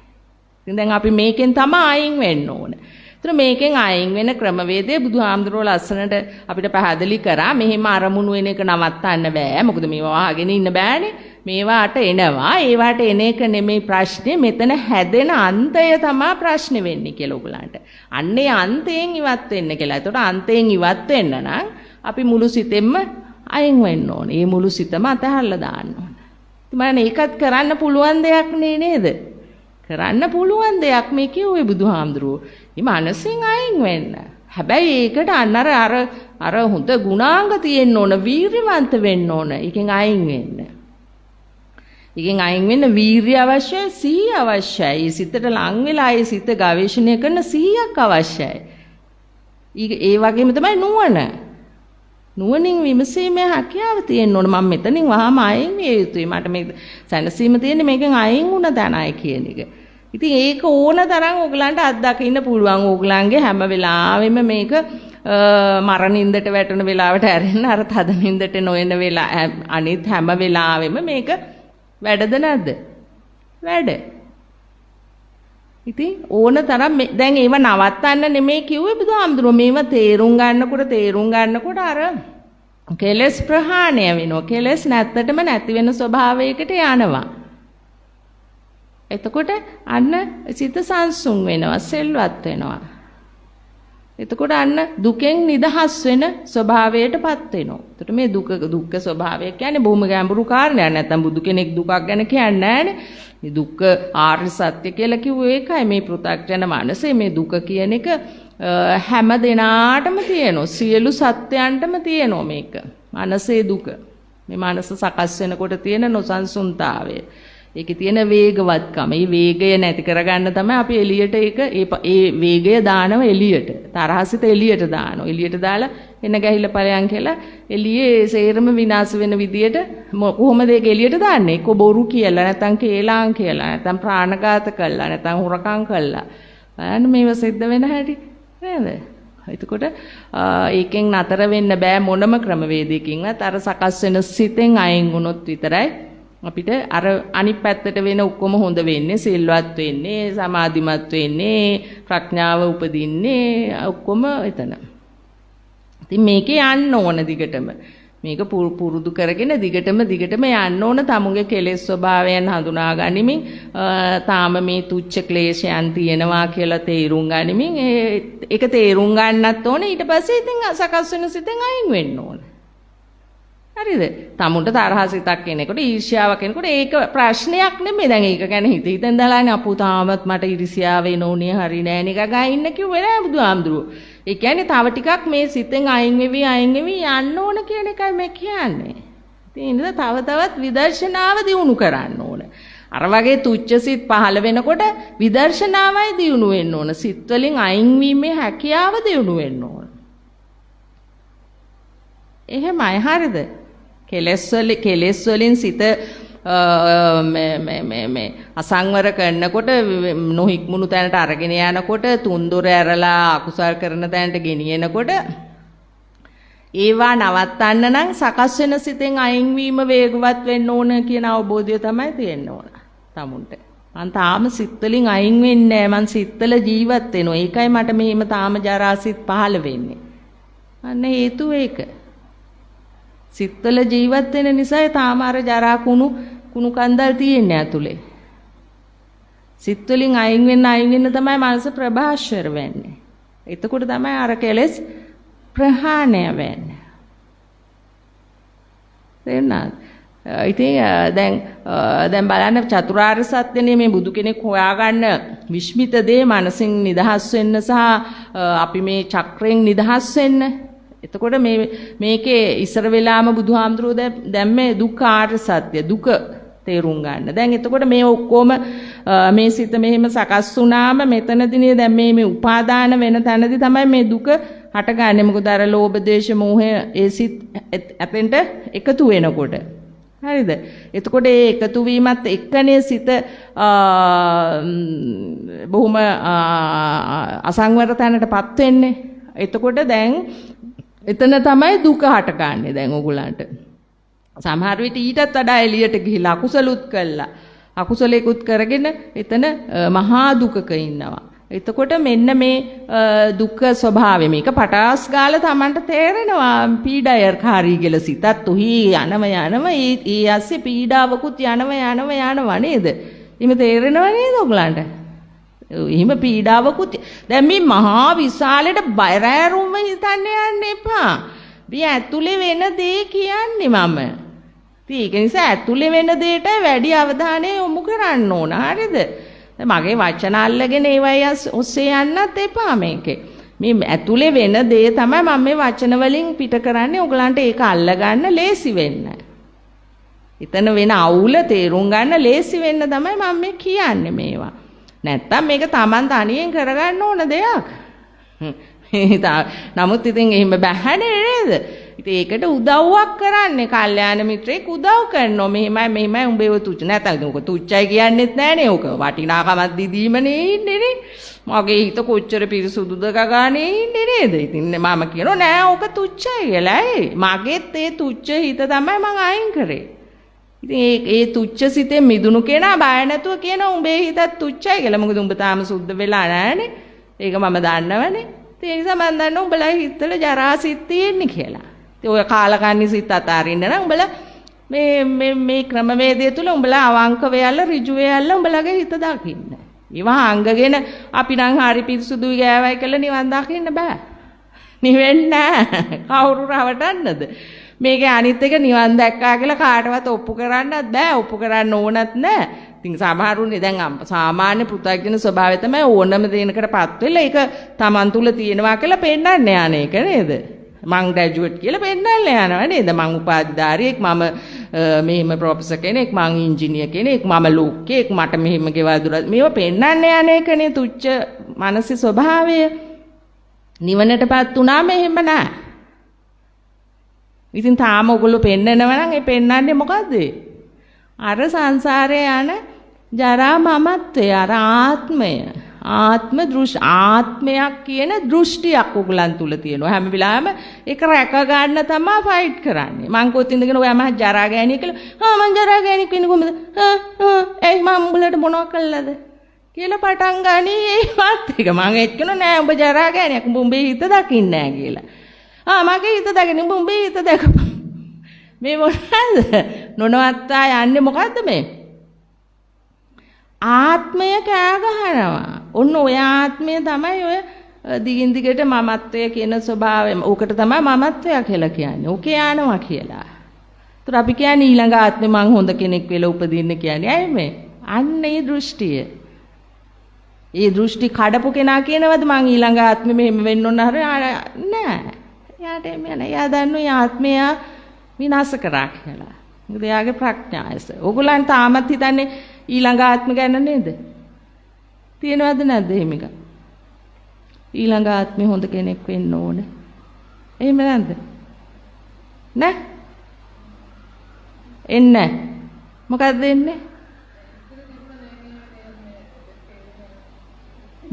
ඉතින් දැන් අපි මේකෙන් තමයි අයින් වෙන්න ඕන. ඒතර මේකෙන් අයින් වෙන ක්‍රමවේදය බුදුහාමුදුරුවෝ ලස්සනට අපිට පැහැදිලි කරා. මෙහෙම අරමුණු වෙන එක නවත්තන්න බෑ. මොකද මේවා වහගෙන ඉන්න බෑනේ. මේවාට එනවා. ඒවට එන එක නෙමෙයි ප්‍රශ්නේ. මෙතන හැදෙන අන්තය තමයි ප්‍රශ්නේ වෙන්නේ කියලා ඔයගලන්ට. අන්නේ අන්තයෙන් ඉවත් වෙන්න කියලා. ඒතකොට අන්තයෙන් ඉවත් වෙන්න නම් අපි මුළු සිතෙන්ම අයින් වෙන්න ඕනේ. මේ මුළු සිතම අතහැරලා දාන්න ඕනේ. ඉතින් ඒකත් කරන්න පුළුවන් දෙයක් නේද? කරන්න පුළුවන් දෙයක් මේ කිව්වේ බුදුහාමුදුරුවෝ. මේ මනසෙන් අයින් වෙන්න. හැබැයි ඒකට අර හොඳ ගුණාංග තියෙන්න ඕන, වීරියවන්ත වෙන්න ඕන. ඒකෙන් අයින් වෙන්න. ඒකෙන් අයින් වෙන්න වීරිය අවශ්‍යයි, සිහිය අවශ්‍යයි. සිතට ලං වෙලා ඒ සිත ගවේෂණය කරන සිහියක් අවශ්‍යයි. ඒ වගේම තමයි නුවණ. නුවණින් විමසීමේ හැකියාව තියෙන්න ඕන. මම මෙතනින් වහාම අයින් විය යුතුයි. මට මේ සැනසීම තියෙන්නේ මේකෙන් අයින් වුණ තැනයි කියන එක. ඉතින් ඒක ඕන තරම් ඕගලන්ට අත්දකින්න පුළුවන්. ඕගලන්ගේ හැම වෙලාවෙම මේක මරණින්දට වැටෙන වෙලාවට ඇරෙන්න අර තදනින්දට නොයන වෙලා අනිත් හැම වෙලාවෙම මේක වැඩද නැද්ද? වැඩ. ඉතින් ඕන තරම් දැන් ඒව නවත්තන්න නෙමෙයි කිව්වේ බුදුහාමුදුරුවෝ. මේව තේරුම් ගන්නකොට අර කෙලස් ප්‍රහාණය වෙනවා. කෙලස් නැත්තටම නැති වෙන ස්වභාවයකට යනවා. එතකොට අන්න සිත සංසුන් වෙනවා, සෙල්වත් වෙනවා. එතකොට අන්න දුකෙන් නිදහස් වෙන ස්වභාවයටපත් වෙනවා. එතකොට මේ දුක්ඛ ස්වභාවය කියන්නේ බොහොම ගැඹුරු කාරණයක්. නැත්නම් බුදු කෙනෙක් දුකක් ගැන කියන්නේ නැහැනේ. මේ දුක්ඛ ආර්ය සත්‍ය කියලා කිව්වේ ඒකයි. මේ පෘථග්ජන මනසේ මේ දුක කියන එක හැම දිනාටම තියෙනවා. සියලු සත්‍යයන්ටම තියෙනවා මේක. මනසේ දුක. මේ මනස සකස් වෙනකොට තියෙන නොසන්සුන්තාවය. ඒකේ තියෙන වේගවත්කම. මේ වේගය නැති කරගන්න තමයි අපි එළියට ඒ වේගය දානව එළියට. තරහසිත එළියට දානවා. එළියට දාලා එන ගැහිලා ඵලයන් කියලා එළියේ සේරම විනාශ වෙන විදියට කොහොමද ඒක එළියට දාන්නේ? එක්ක බොරු කියලා, නැත්නම් කේලාම් කියලා, නැත්නම් ප්‍රාණඝාත කළා, නැත්නම් හොරකම් කළා. බලන්න මේව සිද්ධ වෙන හැටි නේද? එතකොට ඒකෙන් නතර වෙන්න බෑ මොනම ක්‍රමවේදයකින්වත්. අර සකස් වෙන සිතෙන් අයින් වුණොත් විතරයි අපිට අර අනිත් පැත්තට වෙන ඔක්කොම හොඳ වෙන්නේ, සිල්වත් වෙන්නේ, සමාධිමත් වෙන්නේ, ප්‍රඥාව උපදින්නේ ඔක්කොම එතන. ඉතින් මේකේ යන්න ඕන දිගටම. මේක පුරුදු කරගෙන දිගටම යන්න ඕන. තමුගේ කෙලෙස් ස්වභාවයන් හඳුනා ගනිමින් තාම මේ තුච්ච ක්ලේශයන් තියෙනවා කියලා තේරුම් ගනිමින් ඒක තේරුම් ගන්නත් ඕන. ඊට පස්සේ ඉතින් සකස් වෙන සිතෙන් අයින් වෙන්න ඕන. හරිද? තමුන්ට තරහ සිතක් එනකොට, ඊර්ෂ්‍යාවක් එනකොට ඒක ප්‍රශ්නයක් නෙමෙයි. දැන් ඒක ගැන හිතෙන් දාලානේ අපු තාමත් මට ඊර්ෂ්‍යාව එනෝනේ හරි නෑ නේ ගා ඉන්න කිව්වේ නෑ බුදුහාමුදුරුවෝ. ඒ කියන්නේ තව ටිකක් මේ සිතෙන් අයින් වෙවි යන්න ඕන කියන එකයි මේ කියන්නේ. ඉතින් තව තවත් විදර්ශනාව දියුණු කරන්න ඕන. අර වගේ තුච්ච සිත් පහළ වෙනකොට විදර්ශනාවයි දියුණු වෙන්න ඕන. සිත් වලින් අයින් වීමේ හැකියාව දියුණු වෙන්න ඕන. එහෙමයි හරිද? කෙලෙස් වලින් සිත මේ අසංවර කරනකොට, නොහික්මුණු තැනට අරගෙන යනකොට, තුන්දොර ඇරලා අකුසල් කරන තැනට ගෙනියනකොට ඒවා නවත්තන්න නම් සකස් වෙන සිතෙන් අයින් වීම වේගවත් වෙන්න ඕන කියන අවබෝධය තමයි තියෙන්න ඕන තමුන්ට. මං තාම සිත් වලින් අයින් වෙන්නේ නැහැ. මං සිත්වල ජීවත් වෙනවා. ඒකයි මට මෙහෙම තාම ජරා සිත් පහළ වෙන්නේ. අන්න හේතුව ඒක. සිත්වල ජීවත් වෙන නිසා තාම අර ජරා කුණු කන්දල් තියෙන්නේ ඇතුලේ. සිත් වලින් අයින් වෙන්න තමයි මනස ප්‍රභාෂර වෙන්නේ. එතකොට තමයි අර කෙලෙස් ප්‍රහාණය වෙන්නේ. තේරුණාද? ඉතින් දැන් බලන්න චතුරාර්ය සත්‍යනේ මේ බුදු කෙනෙක් හොයාගන්න විශ්මිත දේ මනසින් නිදහස් වෙන්න සහ අපි මේ චක්‍රයෙන් නිදහස් වෙන්න. එතකොට මේකේ ඉස්සර වෙලාම බුදුහාමුදුරුවෝ දැන් මේ දුක්ඛාර්ය සත්‍ය දුක තේරුම් ගන්න. දැන් එතකොට මේ ඔක්කොම මේ සිත මෙහෙම සකස් වුණාම මෙතනදී දැන් මේ උපාදාන වෙන තැනදී තමයි මේ දුක හටගන්නේ. මොකද අර ලෝභ දේශ මොහය ඒ සිත් ඇතෙන්ට එකතු වෙනකොට. හරිද? එතකොට ඒ එකතු වීමත් එක්කනේ සිත බොහොම අසංවර තැනටපත් වෙන්නේ. එතකොට දැන් එතන තමයි දුක හටගන්නේ දැන් ඕගොල්ලන්ට. සමහර විට ඊටත් වඩා එළියට ගිහිලා අකුසලුත් කළා. අකුසලයකුත් කරගෙන එතන මහා දුකක ඉන්නවා. එතකොට මෙන්න මේ දුක්ඛ ස්වභාවය මේක පටාස් ගාලා Tamanට තේරෙනවා පීඩායකාරී කියලා සිතත් උහි යනම ඒ ඇස්සේ පීඩාවකුත් යනව නේද? එහෙම තේරෙනව නේද ඔයගලන්ට? එහෙම පීඩාවකුත් දැන් මේ මහා විශාලෙට බයරෑරුම්ම හිතන්න යන්න එපා. මේ ඇතුලේ වෙන දේ කියන්නේ මම. ඒක නිසා ඇතුලේ වෙන දෙයට වැඩි අවධානය යොමු කරන්න ඕන. හරිද? මගේ වචන අල්ලගෙන ඒවයි ඔස්සේ යන්නත් එපා මේකේ. මේ ඇතුලේ වෙන දේ තමයි මම මේ වචන වලින් පිට කරන්නේ. ඔයගලන්ට ඒක අල්ලගන්න ලේසි වෙන්න. එතන වෙන අවුල තේරුම් ගන්න ලේසි වෙන්න තමයි මම මේ කියන්නේ මේවා. නැත්තම් මේක Taman තනියෙන් කරගන්න ඕන දෙයක්. නමුත් ඉතින් එහෙම බැහැනේ නේද? ඉතින් ඒකට උදව්වක් කරන්නේ කල්යාණ මිත්‍රෙක් උදව් කරනවා. මෙහෙමයි උඹේව තුච්ච නැත්නම් උක තුච්චයි කියන්නෙත් නෑනේ. උක වටිනාකමක් දීදීමනේ ඉන්නේ නේ. මගේ හිත කොච්චර පිරිසුදුද ගගානේ ඉන්නේ නේද? ඉතින් මම කියනවා නෑ උක තුච්චයි කියලා. මගේත් ඒ තුච්ච හිත තමයි මං අයින් කරේ. ඉතින් ඒ තුච්ච සිතේ මිදුණු කෙනා බය නැතුව කියනවා උඹේ හිතත් තුච්චයි කියලා. මොකද උඹ තාම සුද්ධ වෙලා නෑනේ. ඒක මම දන්නවනේ. ඒ නිසා මම දන්නවා උඹලා හිතවල ජරා සිත් තියෙන්නේ කියලා. ඉතින් ඔය කාලකන්ණි සිත් අතාරින්න නම් උඹලා මේ ක්‍රමවේදය තුල උඹලා අවංක වෙයල්ලා ඍජු වෙයල්ලා උඹලගේ හිත දකින්න. ඒවා අංගගෙන අපි නම් හරි පිරිසුදුයි ගෑවයි කියලා නිවන් දකින්න බෑ. නිවෙන්නේ නෑ. කවුරු රවටන්නද? මේකේ අනිත් එක නිවන් දැක්කා කියලා කාටවත් ඔප්පු කරන්නත් බෑ. ඔප්පු කරන්න ඕනත් නෑ. ඉතින් සමහරුනේ දැන් සාමාන්‍ය පෘථග්ජන ස්වභාවය තමයි ඕනම දෙයකටපත් වෙලා ඒක Taman තුල තියෙනවා කියලා පෙන්නන්නේ යන්නේ ඒක නේද? මං ග්‍රැජුවේට් කියලා පෙන්නන්නේ යනවා නේද? මං උපාධිධාරියෙක් මම මෙහෙම ප්‍රොෆෙසර් කෙනෙක් මං ඉංජිනේර කෙනෙක් මම ලෝකෙක් මට මෙහෙම ගෙවල් දුරක් මේවා පෙන්නන්නේ යන්නේ ඒකනේ තුච්ච මානසික ස්වභාවය. නිවනටපත් වුණාම එහෙම නෑ. ඉතින් තාම ඔයගොල්ලෝ පෙන්නනවා නම් ඒ පෙන්නන්නේ මොකද්ද? අර සංසාරේ යන ජරා මමත්වය අර ආත්මය ආත්මයක් කියන දෘෂ්ටියක් ඔයගලන් තුල තියෙනවා. හැම වෙලාවෙම ඒක රැක ගන්න තමයි ෆයිට් කරන්නේ. මං කොත් ඉඳගෙන ඔයා මහ ජරා ගෑණිය කියලා මං ජරා ගෑණියෙක් වෙන්නේ කොහමද? මම උඹලට මොනව කළාද කියලා පටන් ගනි ඒවත් එක මං එක්කන නෑ උඹ ජරා ගෑණියක් උඹේ හිත දකින්නේ නෑ කියලා. මගේ හිත දකින්න උඹේ හිත දැකපන්. මේ මොනවද? නොනවත්තා යන්නේ මොකද්ද මේ? ආත්මය කෑ ගහනවා. ඔන්න ඔය ආත්මය තමයි ඔය දිගින් දිගට මමත්වය කියන ස්වභාවය. ඕකට තමයි මමත්වය කියලා කියන්නේ. ඕකේ යනවා කියලා. ඒතර අපි කියන්නේ ඊළඟ ආත්මේ මං හොඳ කෙනෙක් වෙලා උපදින්න කියන්නේ. ඇයි මේ? අන්න ඒ දෘෂ්ටිය. ඒ දෘෂ්ටි කඩපු කෙනා කියනවද මං ඊළඟ ආත්මේ මෙහෙම වෙන්න ඕන හරිය නෑ. එයාට එයා දන්නවා ආත්මය විනාශ කරා කියලා. මොකද එයාගේ ප්‍රඥායස. ඕගොල්ලන් තාමත් හිතන්නේ ඊළඟ ආත්ම ගැන නේද? තියෙනවද නැද්ද එහෙම එක? ඊළඟ ආත්මේ හොඳ කෙනෙක් වෙන්න ඕනේ. එහෙම නැද්ද? නෑ. එන්නේ. මොකද්ද එන්නේ?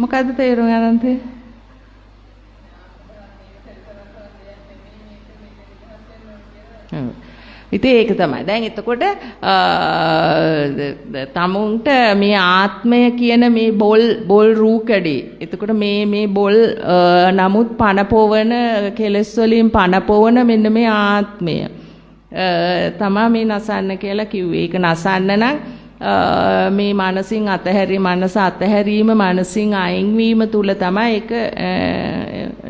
මොකද්ද තේරුම් ගන්න තියෙන්නේ? ඉතින් ඒක තමයි. දැන් එතකොට තමුන්ට මේ ආත්මය කියන මේ බොල් රූකඩේ. එතකොට මේ බොල් නමුත් පනපොවන කෙලස් වලින් පනපොවන මෙන්න මේ ආත්මය තමයි මේ නසන්න කියලා කිව්වේ. ඒක නසන්න නම් මේ මානසින් මනස අතහැරීම මානසින් අයින් වීම තුල තමයි ඒක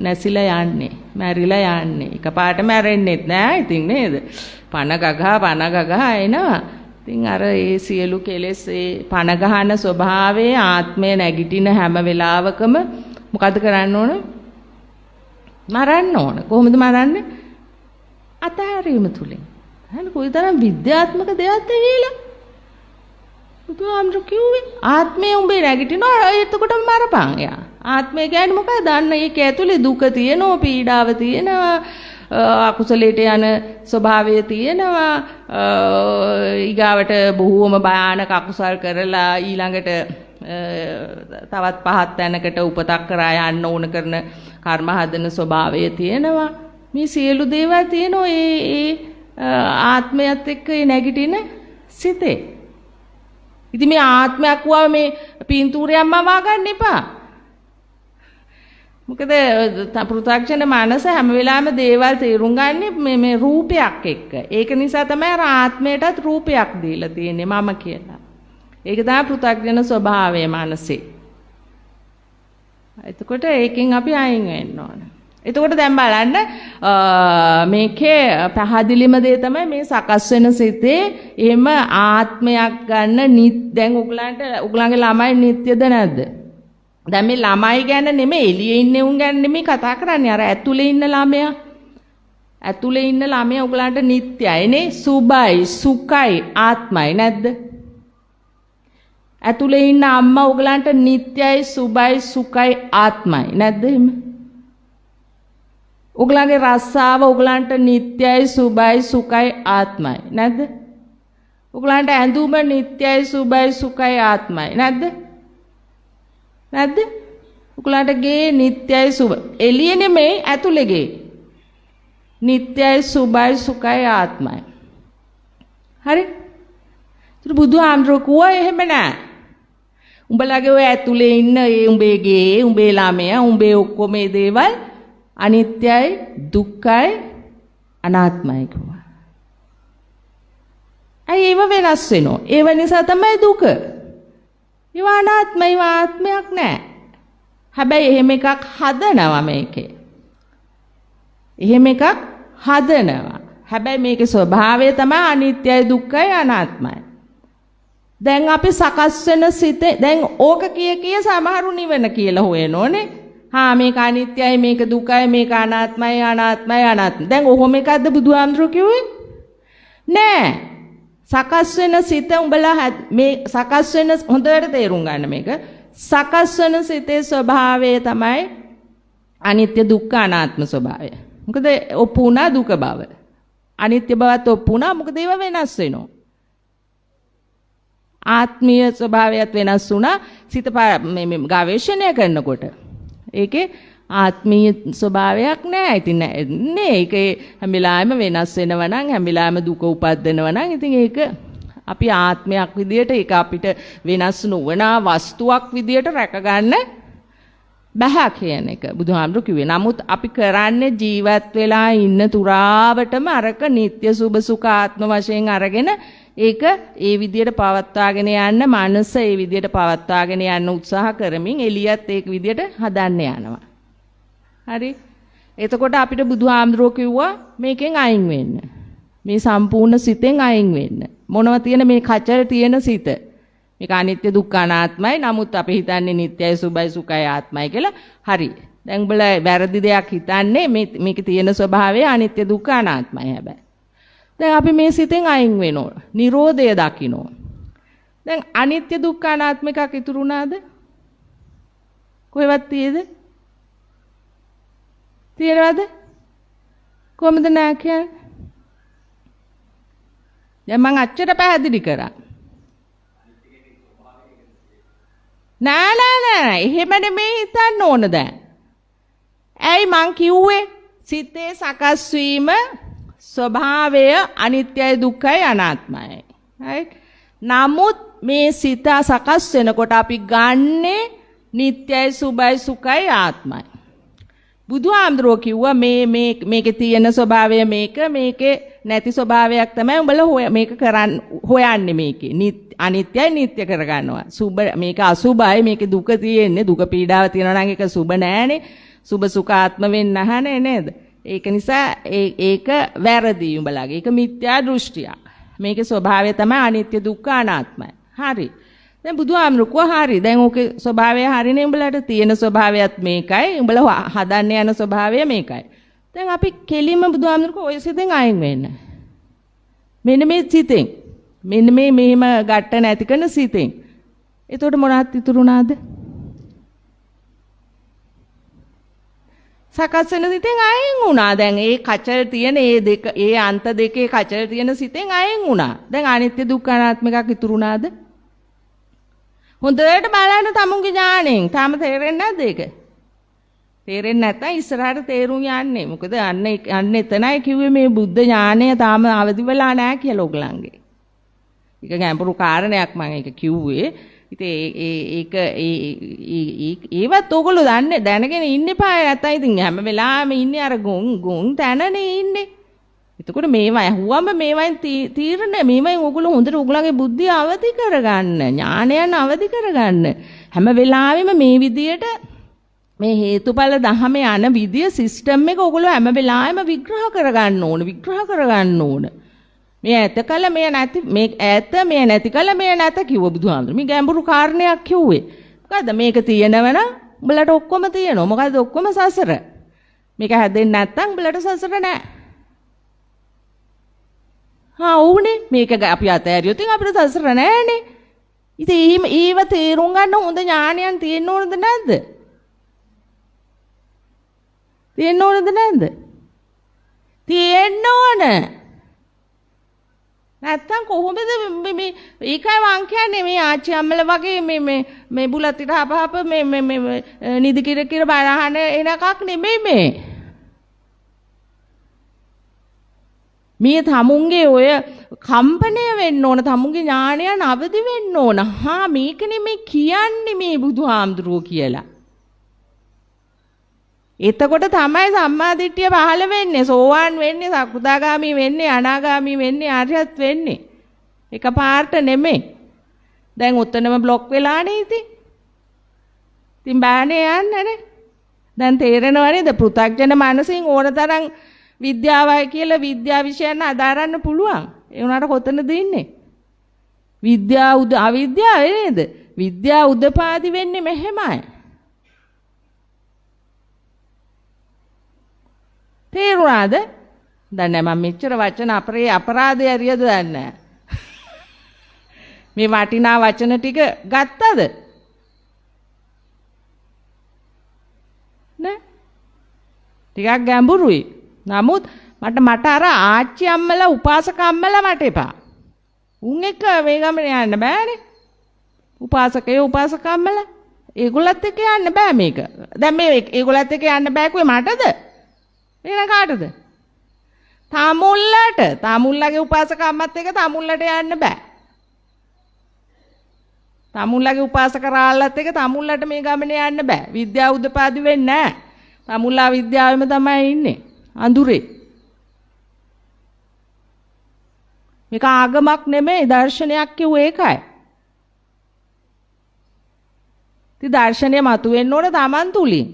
නැසිලා යන්නේ, මැරිලා යන්නේ. එකපාරට මැරෙන්නෙත් නෑ ඉතින් නේද? පණ ගගා එනවා. ඉතින් අර ඒ සියලු කෙලෙස් ඒ පණ ගහන ස්වභාවයේ ආත්මය නැගිටින හැම වෙලාවකම මොකද කරන්න ඕන? මරන්න ඕන. කොහොමද මරන්නේ? අතහැරීම තුලින්. හරි කොයිතරම් විද්‍යාත්මක දෙයක්ද කියලා. බුදුහාමුදුරු කිව්වේ ආත්මය උඹේ නැගිටිනවා එතකොටම මරපන් යා. ආත්මය කියන්නේ මොකක්ද? අන්න ඒක ඇතුලේ දුක තියෙනවා, පීඩාව තියෙනවා, අකුසලයට යන ස්වභාවය තියෙනවා, ඊගාවට බොහෝම භයානක අකුසල් කරලා ඊළඟට තවත් පහත් තැනකට උපතක් කරා යන්න ඕන කරන කර්ම හදන ස්වභාවය තියෙනවා. මේ සියලු දේවල් තියෙනවා ඒ ආත්මයත් එක්ක නැගිටින සිතේ. ඉතින් මේ ආත්මයක් වුණා මේ පින්තූරයක්ම වාගන්න එපා. මොකද පෘථග්ජන මනස හැම වෙලාවෙම දේවල් තේරුම් ගන්නේ මේ රූපයක් එක්ක. ඒක නිසා තමයි අර ආත්මයටත් රූපයක් දීලා තියෙන්නේ මම කියලා. ඒක තමයි පෘථග්ජන ස්වභාවය මනසේ. එතකොට ඒකෙන් අපි අයින් වෙන්න ඕන. එතකොට දැන් බලන්න මේකේ පැහැදිලිම දේ තමයි මේ සකස් වෙන සිතේ එහෙම ආත්මයක් ගන්න දැන් උගලන්ගේ ළමයි නිත්‍යද නැද්ද? දැන් මේ ළමයි ගැන නෙමෙයි එළියේ ඉන්න උන් ගැන නෙමෙයි කතා කරන්නේ. අර ඇතුලේ ඉන්න ළමයා. ඇතුලේ ඉන්න ළමයා උගලන්ට නිත්‍යයි නේ, සුභයි, සුඛයි, ආත්මයි නැද්ද? ඇතුලේ ඉන්න අම්මා උගලන්ට නිත්‍යයි, සුභයි, සුඛයි, ආත්මයි නැද්ද එහෙම? උගලන්ගේ රස්සාව උගලන්ට නිත්‍යයි, සුභයි, සුඛයි, ආත්මයි නැද්ද? උගලන්ට ඇඳුම නිත්‍යයි, සුභයි, සුඛයි, ආත්මයි නැද්ද? නැද්ද? උගලන්ට ගේ නිත්‍යයි, සුභ. එළියේ නෙමෙයි ඇතුලේ ගේ. නිත්‍යයි, සුභයි, සුඛයි, ආත්මයි. හරි? ඒත් බුදුහාමුදුරුවෝ කිව්වා එහෙම නෑ. උඹලගේ ඔය ඇතුලේ ඉන්න ඒ උඹේ ගේ, උඹේ ළමයා, උඹේ ඔක්කොම මේ දේවල් අනිත්‍යයි, දුක්ඛයි, අනාත්මයි කිව්වා. ඇයි ඒව වෙනස් වෙනෝ? ඒව නිසා තමයි දුක. ඒවා අනාත්මයි, ඒවා ආත්මයක් නෑ. හැබැයි එහෙම එකක් හදනවා මේකේ. එහෙම එකක් හදනවා. හැබැයි මේකේ ස්වභාවය තමයි අනිත්‍යයි, දුක්ඛයි, අනාත්මයි. දැන් අපි සකස් වෙන සිතේ දැන් ඕක කිය සමහරු නිවන කියලා හොයනෝනේ. මේක අනිත්‍යයි, මේක දුකයි, මේක අනාත්මයි, අනාත්මයි. දැන් ඔහොම එකක්ද බුදුහාමුදුරුවෝ කිව්වේ? නෑ. සකස් වෙන සිත උඹලා මේ සකස් වෙන හොඳට තේරුම් ගන්න මේක. සකස් වෙන සිතේ ස්වභාවය තමයි අනිත්‍ය, දුක්ඛ, අනාත්ම ස්වභාවය. මොකද ඔප්පු වුණා දුක බව. අනිත්‍ය බවත් ඔප්පු වුණා. මොකද ඒව වෙනස් වෙනවා. ආත්මීය ස්වභාවයත් වෙනස් වුණා. සිත මේ ගවේෂණය කරනකොට ඒකේ ආත්මීය ස්වභාවයක් නෑ. ඉතින් නේ ඒකේ හැම වෙලාවෙම වෙනස් වෙනවා නම් හැම වෙලාවෙම දුක උපදිනවා නම් ඉතින් ඒක අපි ආත්මයක් විදියට ඒක අපිට වෙනස් නොවන වස්තුවක් විදියට රැකගන්න බෑ කියන එක බුදුහාමුදුරු කිව්වේ. නමුත් අපි කරන්නේ ජීවත් වෙලා ඉන්න තුරාවටම අරක නিত্য සුභ සුඛ ආත්ම වශයෙන් අරගෙන ඒක ඒ විදියට පවත්වාගෙන යන්න මනස ඒ විදියට පවත්වාගෙන යන්න උත්සාහ කරමින් එළියත් ඒක විදියට හදන්න යනවා. හරි? එතකොට අපිට බුදුහාමුදුරුවෝ කිව්වා මේකෙන් අයින් වෙන්න. මේ සම්පූර්ණ සිතෙන් අයින් වෙන්න. මොනව තියෙන මේ කචර තියෙන සිත. මේක අනිත්‍ය දුක්ඛ අනාත්මයි. නමුත් අපි හිතන්නේ නිට්ටයයි සුභයි සුඛයි ආත්මයි කියලා. හරි. දැන් උඹලා වැරදි දෙයක් හිතන්නේ මේකේ තියෙන ස්වභාවය අනිත්‍ය දුක්ඛ අනාත්මයි හැබැයි. දැන් අපි මේ සිතෙන් අයින් වෙනවා. නිරෝධය දකින්න. දැන් අනිත්‍ය දුක්ඛ අනාත්ම එකක් ඉතුරු වුණාද? කොහෙවත් තියේද? තියනවද? කොහොමද නෑ කියන්නේ? දැන් මං අච්චර පැහැදිලි කරා. නෑ. එහෙම නෙමෙයි හිතන්න ඕන දැන්. ඇයි මං කිව්වේ? සිතේ සකස් වීම ස්වභාවය අනිත්‍යයි දුක්ඛයි අනාත්මයි. right? නමුත් මේ සිත සකස් වෙනකොට අපි ගන්නේ නිට්ටයයි සුභයි සුඛයි ආත්මයි. බුදුහාමුදුරුවෝ කිව්වා මේකේ තියෙන ස්වභාවය මේකේ නැති ස්වභාවයක් තමයි උඹලා මේක හොයන්නේ මේකේ. අනිත්‍යයි නිට්ටය කරගන්නවා. සුබ මේක අසුබයි මේක දුක තියෙන්නේ දුක පීඩාව තියෙනවා නම් ඒක සුබ නෑනේ. සුබ සුඛ ආත්ම වෙන්න නැහනේ නේද? ඒක නිසා ඒක වැරදි උඹලගේ. ඒක මිත්‍යා දෘෂ්ටියක්. මේකේ ස්වභාවය තමයි අනිත්‍ය දුක්ඛ අනාත්මයි. හරි. දැන් බුදුහාමුදුරුවෝ හරි. දැන් ඕකේ ස්වභාවය හරිනේ උඹලට තියෙන ස්වභාවයත් මේකයි. උඹලා හදන්න යන ස්වභාවය මේකයි. දැන් අපි කෙලින්ම බුදුහාමුදුරුවෝ ඔය සිතෙන් අයින් වෙන්න. මෙන්න මේ සිතෙන්. මෙන්න මේ මෙහෙම ගැට්ට නැති කරන සිතෙන්. එතකොට මොනවත් ඉතුරුනාද? සකස් වෙන සිතෙන් අයින් වුණා. දැන් ඒ කචල් තියෙන ඒ අන්ත දෙකේ කචල් තියෙන සිතෙන් අයින් වුණා. දැන් අනිත්‍ය දුක්ඛ අනාත්ම එකක් ඉතුරුනාද? හොඳට බලන්න තමුන්ගේ ඥාණයෙන්. තාම තේරෙන්නේ නැද්ද ඒක? තේරෙන්නේ නැත්නම් ඉස්සරහට තේරුම් යන්නේ. මොකද අන්න එතනයි කිව්වේ මේ බුද්ධ ඥාණය තාම අවදි වෙලා නැහැ කියලා ඔයගලන්ගේ. ඒක ගැඹුරු කාරණයක් මම ඒක කිව්වේ. ඉතින් ඒවත් ඔයගොල්ලෝ දැනගෙන ඉන්න එපා. නැත්නම් ඉතින් හැම වෙලාවෙම ඉන්නේ අර ගොන් තැනනේ ඉන්නේ. එතකොට මේවා ඇහුවම මේවෙන් තීරණය මේවෙන් ඔයගොල්ලෝ හොඳට ඔයගලගේ බුද්ධිය අවදි කරගන්න, ඥානයන් අවදි කරගන්න. හැම වෙලාවෙම මේ විදියට මේ හේතුඵල ධහමේ යන විදිය සිස්ටම් එක ඔයගොල්ලෝ හැම වෙලාවෙම විග්‍රහ කරගන්න ඕන. මේ ඇත කල මේ නැති මේ ඇත මේ නැති කල මේ නැත කිව්ව බුදුහාමුදුරුවෝ. මේ ගැඹුරු කාරණයක් කිව්වේ. මොකද්ද මේක තියෙනවනම් උඹලට ඔක්කොම තියෙනවා. මොකද්ද ඔක්කොම සසර. මේක හැදෙන්නේ නැත්නම් උඹලට සසර නැහැ. ඕනේ මේක අපි අතෑරියොත් අපිට සසර නැහැනේ. ඉතින් ඊව තේරුම් ගන්න හොඳ ඥානයන් තියෙන්න ඕනද නැද්ද? තියෙන්න ඕනද නැද්ද? තියෙන්න ඕන. නැත්තම් කොහොමද මේ ඒකයි මං කියන්නේ මේ ආච්චි අම්මල වගේ මේ බුලත් ඉර හපහප මේ නිදි කිර බනහන එන එකක් නෙමෙයි මේ. මේ තමුන්ගේ ඔය කම්පණය වෙන්න ඕන තමුන්ගේ ඥානයන් අවදි වෙන්න ඕන. මේක නෙමෙයි කියන්නේ මේ බුදුහාමුදුරුවෝ කියලා. එතකොට තමයි සම්මාදිට්ඨිය පහළ වෙන්නේ, සෝවාන් වෙන්නේ, සකෘදාගාමි වෙන්නේ, අනාගාමි වෙන්නේ, ආර්යත් වෙන්නේ. එකපාරට නෙමෙයි. දැන් උතනම બ્લોක් වෙලානේ ඉතින්. ඉතින් බෑනේ යන්නනේ. දැන් තේරෙනව නේද? පෘථග්ජන මනසින් ඕනතරම් විද්‍යාවයි කියලා විද්‍යා විෂයන් අදාරන්න පුළුවන්. ඒ උනාට කොතනද ඉන්නේ? විද්‍යාව අවිද්‍යාව නේද? විද්‍යාව උදපාදි වෙන්නේ මෙහෙමයි. තේරුණාද? දැන් මම මෙච්චර වචන අපරාධය හරියද දන්නේ මේ වටිනා වචන ටික ගත්තද? නේ? ටිකක් ගැඹුරුයි. නමුත් මට අර ආච්චි අම්මලා උපාසක අම්මලා මට එපා. උන් එක්ක මේ ගමනේ යන්න බෑනේ. උපාසක අම්මලා ඒගොල්ලත් එක්ක යන්න බෑ මේක. දැන් මේ ඒගොල්ලත් එක්ක යන්න බෑ කිව්වේ මටද? එන කාටද? තාමුල්ලගේ උපාසක අම්මත් එක්ක තාමුල්ලට යන්න බෑ. තාමුල්ලගේ උපාසක රාල්ලත් එක්ක තාමුල්ලට මේ ගමනේ යන්න බෑ. විද්‍යාව උදපාදි වෙන්නේ නැහැ. තාමුල්ලා විද්‍යාවෙම තමයි ඉන්නේ. අඳුරේ. මේක ආගමක් නෙමෙයි දර්ශනයක් කිව්වේ ඒකයි. ඉතින් දර්ශනය මතුවෙන්න ඕන Taman තුලින්.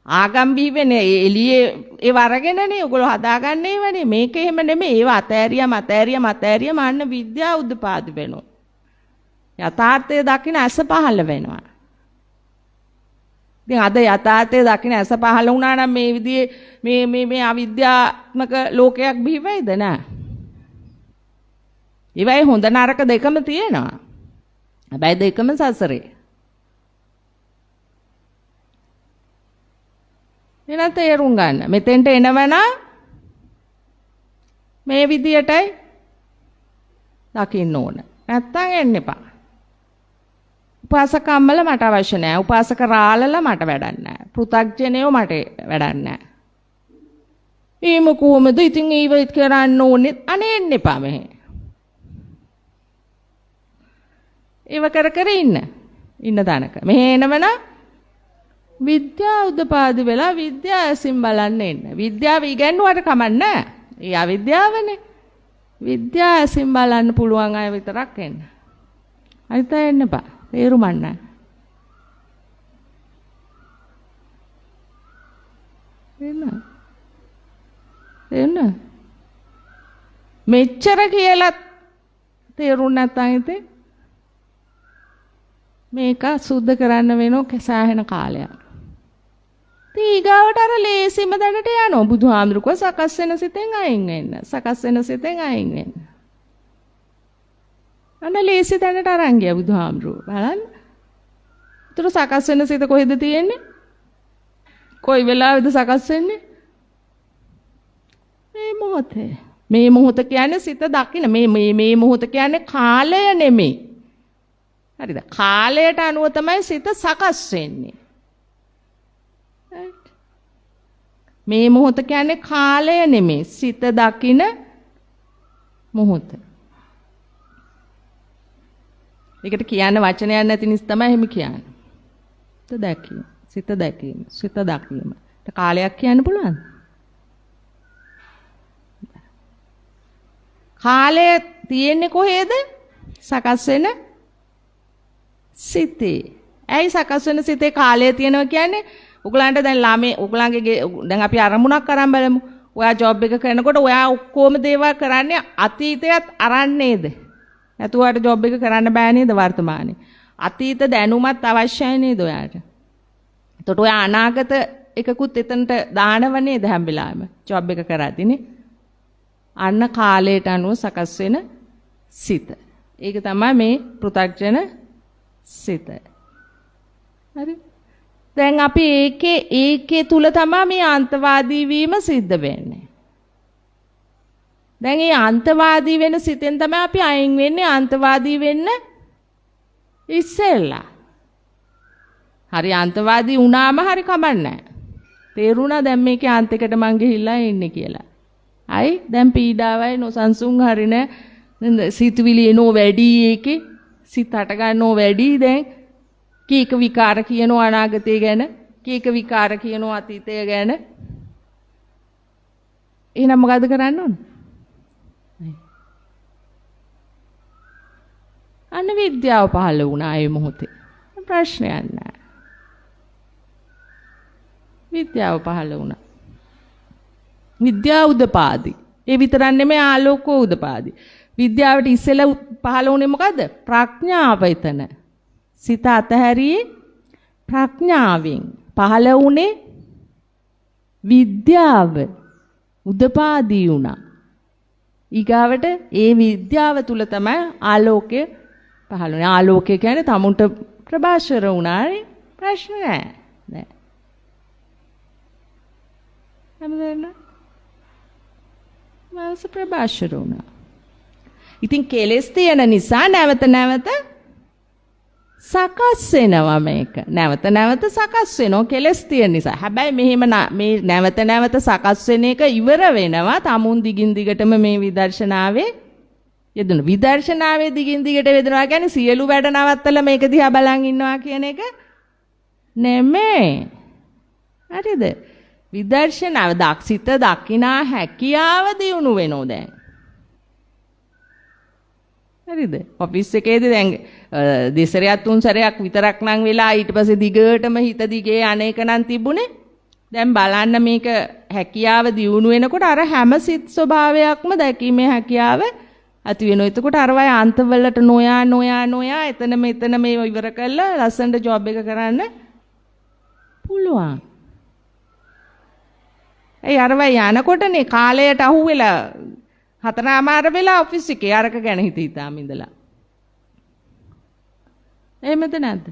ආගම් බිහිවෙන්නේ එළියේ ඒව අරගෙනනේ ඔයගොල්ලෝ හදාගන්න ඒවනේ. මේක එහෙම නෙමෙයි. ඒව අතෑරියා මාන්න විද්‍යාව උද්පාද වෙනවා. යථාර්ථය දකින්න ඇස පහළ වෙනවා. ඉතින් අද යථාර්ථය දකින්න ඇස පහළ වුණා නම් මේ විදිහේ මේ අවිද්‍යාත්මක ලෝකයක් බිහි වෙයිද නෑ. ඒවයි හොඳ නරක දෙකම තියෙනවා. හැබැයි දෙකම සසරේ. එන තේරුම් ගන්න. මෙතෙන්ට එනවනම් මේ විදියටයි දකින්න ඕන. නැත්තම් එන්න එපා. උපාසක අම්මල මට අවශ්‍ය නැහැ. උපාසක රාළල මට වැඩක් නැහැ. පෘථග්ජනයෝ මට වැඩක් නැහැ. ඊම කොහොමද ඉතින් ඒව කරන්න ඕනේ? අනේ එන්න එපා මෙහෙ. ඒව කර ඉන්න තැනක. මෙහෙ එනවනම් විද්‍යාව උදපාද වෙලා විද්‍යාව ඇසින් බලන්න එන්න. විද්‍යාව ඉගෙනුවට කමන්නේ නැහැ. ඒ අවිද්‍යාවනේ. විද්‍යාව ඇසින් බලන්න පුළුවන් අය විතරක් එන්න. අනිත් අය එන්න බෑ. තේරුම් ගන්න. එන්න. මෙච්චර කියලා තේරුම් නැත්නම් ඉතින් මේක සුද්ධ කරන්න වෙනෝ සෑහෙන කාලයක්. ඊගාවට අර ලේසිම දැනට යනවා. බුදුහාමුදුරුවෝ සකස් වෙන සිතෙන් අයින් වෙන්න. සකස් වෙන සිතෙන් අයින් වෙන්න. අන්න ලේසි දැනට අරන් ගියා බුදුහාමුදුරුවෝ. බලන්න. ඒතර සකස් වෙන සිත කොහෙද තියෙන්නේ? කොයි වෙලාවෙද සකස් වෙන්නේ? මේ මොහොතේ. මේ මොහොත කියන්නේ සිත දකින්න. මේ මොහොත කියන්නේ කාලය නෙමෙයි. හරිද? කාලයට අනුව තමයි සිත සකස් වෙන්නේ. මේ මොහොත කියන්නේ කාලය නෙමෙයි. සිත දකින මොහොත. ඒකට කියන්න වචනයක් නැති නිසා තමයි එහෙම කියන්නේ. සිත දැකීම. සිත දැකීම. සිත දකිීම. කාලයක් කියන්න පුළුවන්ද? කාලය තියෙන්නේ කොහේද? සකස් වෙන සිතේ. ඇයි සකස් වෙන සිතේ කාලය තියෙනවා කියන්නේ? ඔයගලන්ට දැන් ළමේ ඔයගලන්ගේ දැන් අපි අරමුණක් අරන් බලමු. ඔයා ජොබ් එක කරනකොට ඔයා ඔක්කොම දේවල් කරන්නේ අතීතයත් අරන් නේද? නැතුවට ජොබ් එක කරන්න බෑ නේද වර්තමානයේ? අතීත දැනුමත් අවශ්‍යයි නේද ඔයාට? එතකොට ඔයා අනාගත එකකුත් එතනට දානව නේද හැම වෙලාවෙම ජොබ් එක කරද්දීනේ? අන්න කාලයට අනුව සකස් වෙන සිත. ඒක තමයි මේ පෘථග්ජන සිත. හරි? දැන් අපි ඒකේ තුල තමයි මේ අන්තවාදී වීම සිද්ධ වෙන්නේ. දැන් මේ අන්තවාදී වෙන සිතෙන් තමයි අපි අයින් වෙන්නේ අන්තවාදී වෙන්න ඉස්සෙල්ලා. හරි අන්තවාදී වුණාම හරි කමන්නේ. තේරුණා දැන් මේකේ අන්තයකට මං ගිහිල්ලා ඉන්නේ කියලා. අයි දැන් පීඩාවයි නොසන්සුන් හරින සිතුවිලි එනෝ වැඩි ඒකේ සිත හට ගන්නෝ වැඩි දැන් කීක විකාර කියනෝ අනාගතය ගැන කීක විකාර කියනෝ අතීතය ගැන එහෙනම් මොකද කරන්න ඕන? අන්න විද්‍යාව පහළ වුණා ඒ මොහොතේ. ප්‍රශ්නයක් නැහැ. විද්‍යාව පහළ වුණා. විද්‍යාව උදපාදි. ඒ විතරක් නෙමෙයි ආලෝකෝ උදපාදි. විද්‍යාවට ඉස්සෙල්ලා පහළ වුණේ මොකද්ද? ප්‍රඥාව එතන. සිත අතහැරියේ ප්‍රඥාවෙන්. පහළ වුණේ විද්‍යාව උදපාදී වුණා. ඊගාවට ඒ විද්‍යාව තුල තමයි ආලෝකය පහළ වුණේ. ආලෝකය කියන්නේ තමුන්ට ප්‍රභාෂර වුණානේ. ප්‍රශ්න නැහැ. නෑ. හැමදේම මාස ප්‍රභාෂර වුණා. ඉතින් කෙලස් තියෙන නිසා නැවත නැවත සකස් වෙනවා මේක. නැවත නැවත සකස් වෙනවා කෙලස් තියෙන නිසා. හැබැයි මෙහෙම මේ නැවත නැවත සකස් වෙන එක ඉවර වෙනවා. තමුන් දිගින් දිගටම මේ විදර්ශනාවේ යෙදුන. විදර්ශනාවේ දිගින් දිගට යෙදෙනවා කියන්නේ සියලු වැඩ නවත්තලා මේක දිහා බලන් ඉන්නවා කියන එක නෙමෙයි. හරිද? විදර්ශනාව දක්සිත දකිනා හැකියාව දියුණු වෙනෝ දැන්. හරිද? ඔෆිස් එකේදී දැන් දෙසරයක් තුන් සැරයක් විතරක් නම් වෙලා ඊට පස්සේ දිගටම හිත දිගේ අනේක නම් තිබුණේ. දැන් බලන්න මේක හැකියාව දියුණු වෙනකොට අර හැම සිත් ස්වභාවයක්ම දැකීමේ හැකියාව ඇති වෙනවා. එතකොට අර වගේ අන්තවලට නොයා එතන මෙතන මේ ඉවර කරලා ලස්සනට ජොබ් එක කරන්න පුළුවන්. ඒ අර වගේ යනකොටනේ කාලයට අහුවෙලා 4:00 වෙලා ඔෆිස් එකේ අරක ගැන හිතාම ඉඳලා. එහෙමද නැද්ද?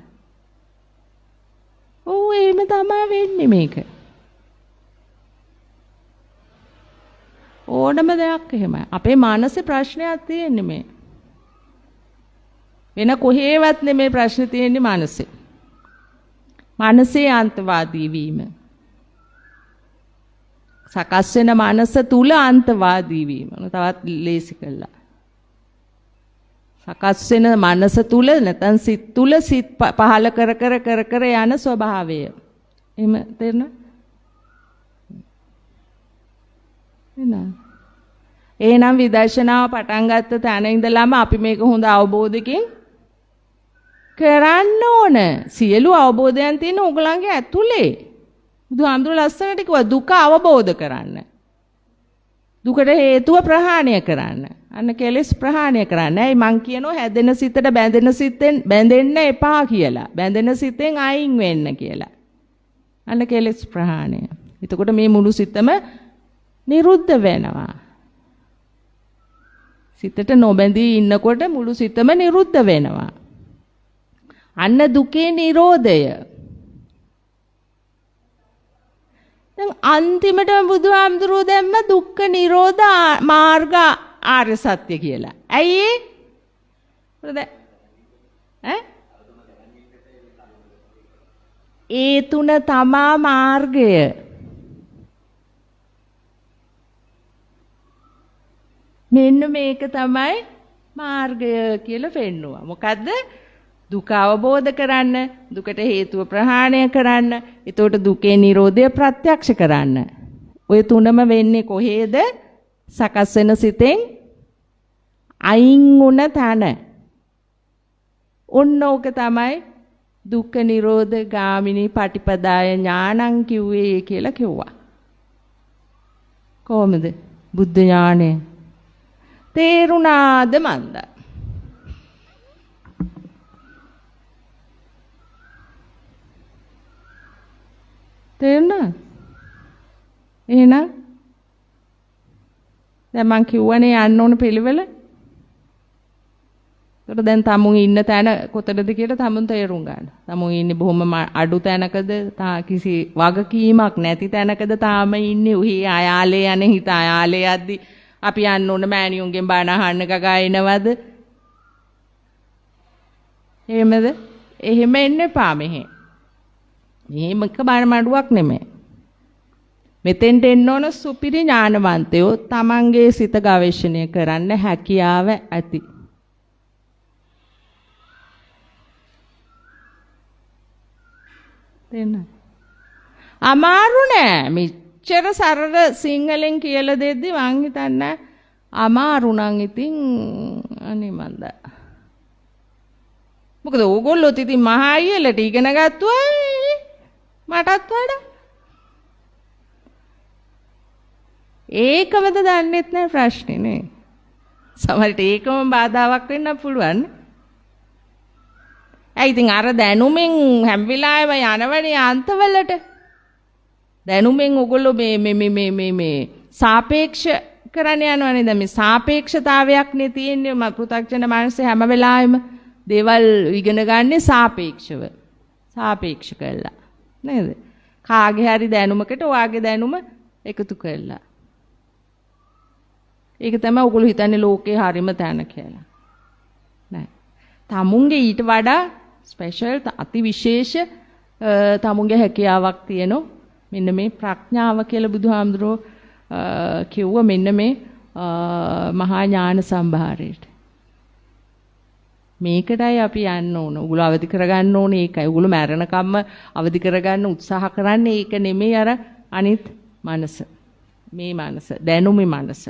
ඔව් එහෙම තමයි වෙන්නේ මේක. ඕනම දෙයක් එහෙමයි. අපේ මානසික ප්‍රශ්නයක් තියෙන්නේ මේ. වෙන කොහේවත් නෙමේ ප්‍රශ්නේ තියෙන්නේ මානසික. මානසික අන්තවාදී වීම. සකස් වෙන මනස තුල අන්තවාදී වීම. තවත් ලේසි කළා. සකස් වෙන මනස තුල නැත්නම් සිත් තුල සිත් පහල කර යන ස්වභාවය. එහෙම තේරෙනවද? එහෙනම් විදර්ශනාව පටන් ගත්ත තැන ඉඳලාම අපි මේක හොඳ අවබෝධයකින් කරන්න ඕන. සියලු අවබෝධයන් තියෙන ඕගලන්ගේ ඇතුලේ. බුදුහාමුදුරුවෝ ලස්සනට කිව්වා දුක අවබෝධ කරන්න. දුකට හේතුව ප්‍රහාණය කරන්න. අන්න කෙලෙස් ප්‍රහාණය කරන්න. ඇයි මං කියනවා හැදෙන සිතට බැඳෙන සිතෙන් බැඳෙන්න එපා කියලා. බැඳෙන සිතෙන් අයින් වෙන්න කියලා. අන්න කෙලෙස් ප්‍රහාණය. එතකොට මේ මුළු සිතම නිරුද්ධ වෙනවා. සිතට නොබැඳී ඉන්නකොට මුළු සිතම නිරුද්ධ වෙනවා. අන්න දුකේ නිරෝධය. දැන් අන්තිමට බුදුහාමුදුරුවෝ දැම්ම දුක්ඛ නිරෝධ මාර්ග ආර්ය සත්‍ය කියලා. ඇයි ඒ තුන තමා මාර්ගය. මෙන්න මේක තමයි මාර්ගය කියලා පෙන්නුවා. මොකද්ද? දුක අවබෝධ කරන්න, දුකට හේතුව ප්‍රහාණය කරන්න, එතකොට දුකේ නිරෝධය ප්‍රත්‍යක්ෂ කරන්න. ඔය තුනම වෙන්නේ කොහේද? සකස් වෙන සිතෙන් අයින් වුණ තැන. ඔන්න ඕක තමයි දුක්ඛ නිරෝධ ගාමිනී පටිපදාය ඥානං කිව්වේ කියලා කිව්වා. කොහොමද? බුද්ධ ඥානය තේරුණාද මන්ද? තේරුණා? එහෙනම් දැන් මං කිව්වනේ යන්න ඕන පිළිවෙල. ඒකට දැන් තමුන් ඉන්න තැන කොතනද කියලා තමුන් තේරුම් ගන්න. තමුන් ඉන්නේ බොහොම අඩු තැනකද, කිසි වගකීමක් නැති තැනකද තාම ඉන්නේ. උහි අයාලේ යන්නේ හිත අයාලේ යද්දි අපි යන්න ඕන මෑණියුන්ගෙන් බණ අහන්න ගගා එනවද? එහෙමද? එහෙම එන්න එපා මෙහෙ. මෙහෙම එක බණ මඩුවක් නෙමෙයි. මෙතෙන්ට එන්න ඕන සුපිරි ඥානවන්තයෝ තමන්ගේ සිත ගවේෂණය කරන්න හැකියාව ඇති. තේන්න. අමාරු නෑ. මෙච්චර සරල සිංහලෙන් කියලා දෙද්දි මං හිතන්නේ අමාරු නම් ඉතින් අනේ මන්ද. මොකද ඕගොල්ලෝ ඉතින් මහා අයියලට ඉගෙන ගත්තා මටත් වඩා. ඒකමද දන්නෙත් නෑ ප්‍රශ්නේ නේ. සමහරට ඒකම බාධාවක් වෙන්න පුළුවන්. ඇයි ඉතින් අර දැනුමින් හැම වෙලාවෙම යනවනේ අන්තවලට. දැනුමින් ඔයගොල්ලෝ මේ සාපේක්ෂ කරන්න යනවනේ. දැන් මේ සාපේක්ෂතාවයක් නේ තියෙන්නේ. පෘථග්ජන මානසය හැම වෙලාවෙම දේවල් ඉගෙන ගන්නේ සාපේක්ෂව. සාපේක්ෂ කළා. නේද? කාගේ හරි දැනුමකට ඔයාගේ දැනුම එකතු කළා. ඒක තමයි ඔයගොල්ලෝ හිතන්නේ ලෝකේ හරිම තැන කියලා. නෑ. තමුන්ගේ ඊට වඩා ස්පෙෂල් අති විශේෂ තමුන්ගේ හැකියාවක් තියෙනවා. මෙන්න මේ ප්‍රඥාව කියලා බුදුහාමුදුරෝ කිව්ව මෙන්න මේ මහා ඥාන සම්භාරයට. මේකටයි අපි යන්න ඕන. උගල අවදි කරගන්න ඕනේ ඒකයි. උගල මැරෙනකම්ම අවදි කරගන්න උත්සාහ කරන්නේ ඒක නෙමෙයි අර අනිත් මනස. මේ මනස, දැනුමේ මනස.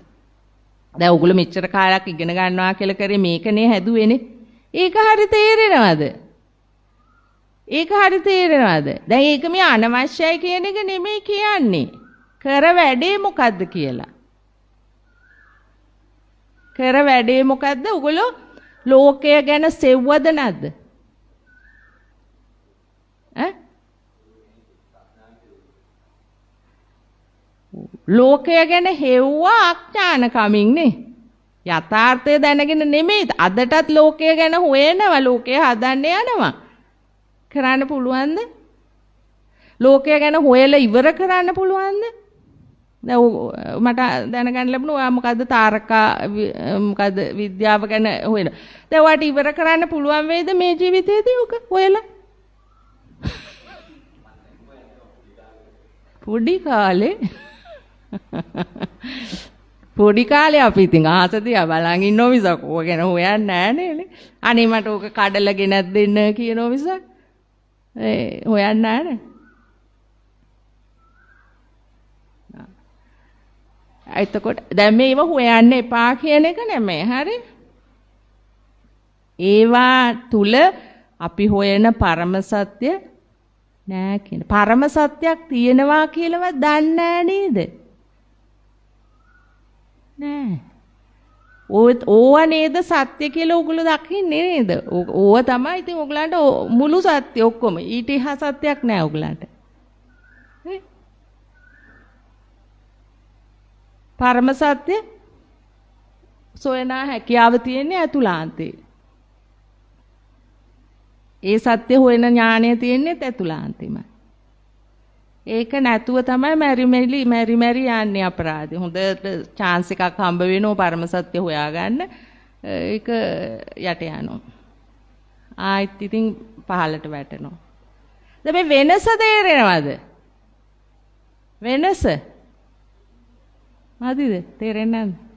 දැන් උගල මෙච්චර කාලයක් ඉගෙන ගන්නවා කියලා කරේ මේකනේ හැදුවේනේ. ඒක හරි තේරෙනවද? ඒක හරි තේරෙනවද? දැන් ඒක මේ අනවශ්‍යයි කියන එක නෙමෙයි කියන්නේ. කර වැඩේ මොකද්ද කියලා. කර වැඩේ මොකද්ද? උගලෝ ලෝකය ගැන සෙව්වද නැද්ද? ලෝකය ගැන හෙව්වා අඥාන කමින් නේ. යථාර්ථය දැනගෙන නෙමෙයි. අදටත් ලෝකය ගැන හොයනවා. ලෝකය හදන්න යනවා. කරන්න පුළුවන්ද? ලෝකය ගැන හොයලා ඉවර කරන්න පුළුවන්ද? දැන් මට දැනගන්න ලැබුණා ඔයා මොකද්ද තාරකා මොකද්ද විද්‍යාව ගැන හොයන. දැන් ඔයාට ඉවර කරන්න පුළුවන් වේද මේ ජීවිතේදී ඔක හොයලා? පොඩි කාලේ පොඩි කාලේ අපි ඉතින් ආස දිහා බලන් ඉන්නෝ මිසක් ඕක ගැන හොයන්නේ නැහැ නේ. අනේ මට ඕක කඩලා ගෙනත් දෙන්න කියනෝ මිසක් හොයන්නේ නැහැ. එතකොට දැන් මේව හොයන්න එපා කියන එක නෙමෙයි. හරි? ඒවා තුල අපි හොයන පරම සත්‍ය නෑ කියන. පරම සත්‍යක් තියෙනවා කියලාවත් දන්නේ නෑ නේද? නෑ. ඕවා නේද සත්‍ය කියලා ඔයගොල්ලෝ දකින්නේ නේද? ඕව තමයි ඉතින් ඔයගලන්ට මුළු සත්‍ය ඔක්කොම. ඊට එහා සත්‍යක් නෑ ඔයගලන්ට. පරම සත්‍ය සොයනා හැකියාව තියෙන්නේ ඇතුළාන්තේ. ඒ සත්‍ය හොයන ඥානය තියෙන්නේ ඇතුළාන්තෙමයි. ඒක නැතුව තමයි මෙරි මෙරි යන්නේ අපරාධේ. හොඳට chance එකක් හම්බ වෙනවා පරම සත්‍ය හොයාගන්න. ඒක යට යනවා. ආයිත් ඉතින් පහලට වැටෙනවා. දැන් මේ වෙනස තේරෙනවද? වෙනස මදිද? තේරෙන්නේ නැද්ද?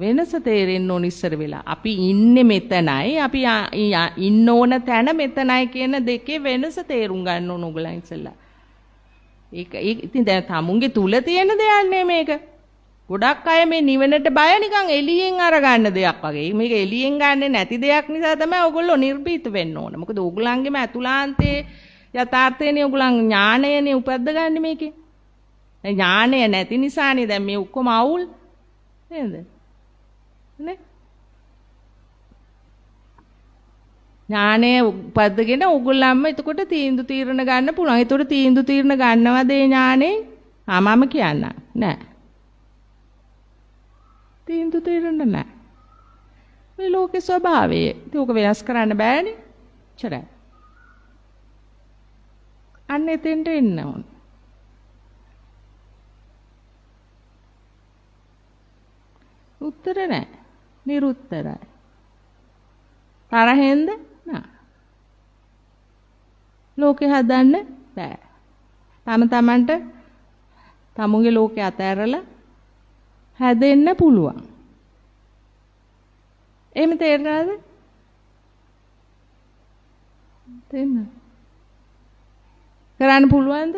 වෙනස තේරෙන්න ඕන ඉස්සර වෙලා. අපි ඉන්නේ මෙතනයි, අපි ඉන්න ඕන තැන මෙතනයි කියන දෙකේ වෙනස තේරුම් ගන්න ඕන ඔයගලන් ඉස්සෙල්ලා. ඒක ඉතින් දැන් තමුන්ගේ තුල තියෙන දෙයක් නේ මේක. ගොඩක් අය මේ නිවනට බය නිකන් එළියෙන් අරගන්න දෙයක් වගේ. මේක එළියෙන් ගන්නෙ නැති දෙයක් නිසා තමයි ඔයගොල්ලෝ නිර්භීත වෙන්න ඕන. මොකද ඔයගලන්ගේම ඇතුළාන්තයේ යථාර්ථයනේ ඔයගලන් ඥාණයනේ උපද්ද ගන්න මේකේ. ඥාණය නැති නිසානේ දැන් මේ ඔක්කොම අවුල් නේද? නේ? ඥානය උපද්දගෙන උගලම්ම එතකොට තීන්දුව තීරණ ගන්න පුළුවන්. එතකොට තීන්දුව තීරණ ගන්නවද ඒ ඥානේ? මම කියන්න නෑ. තීන්දුව තීරණ නෑ. මේ ලෝකේ ස්වභාවය. ඒක වෙනස් කරන්න බෑනේ. චරයි. අන්න එතෙන්ට එන්න ඕන. උත්තර නෑ. නිරුත්තරයි. තරහෙන්ද? නෑ. ලෝකේ හදන්න බෑ. තමන්ට තමුන්ගේ ලෝකේ අතෑරලා හැදෙන්න පුළුවන්. එහෙම තේරෙනවද? තේරෙනවද? කරන්න පුළුවන්ද?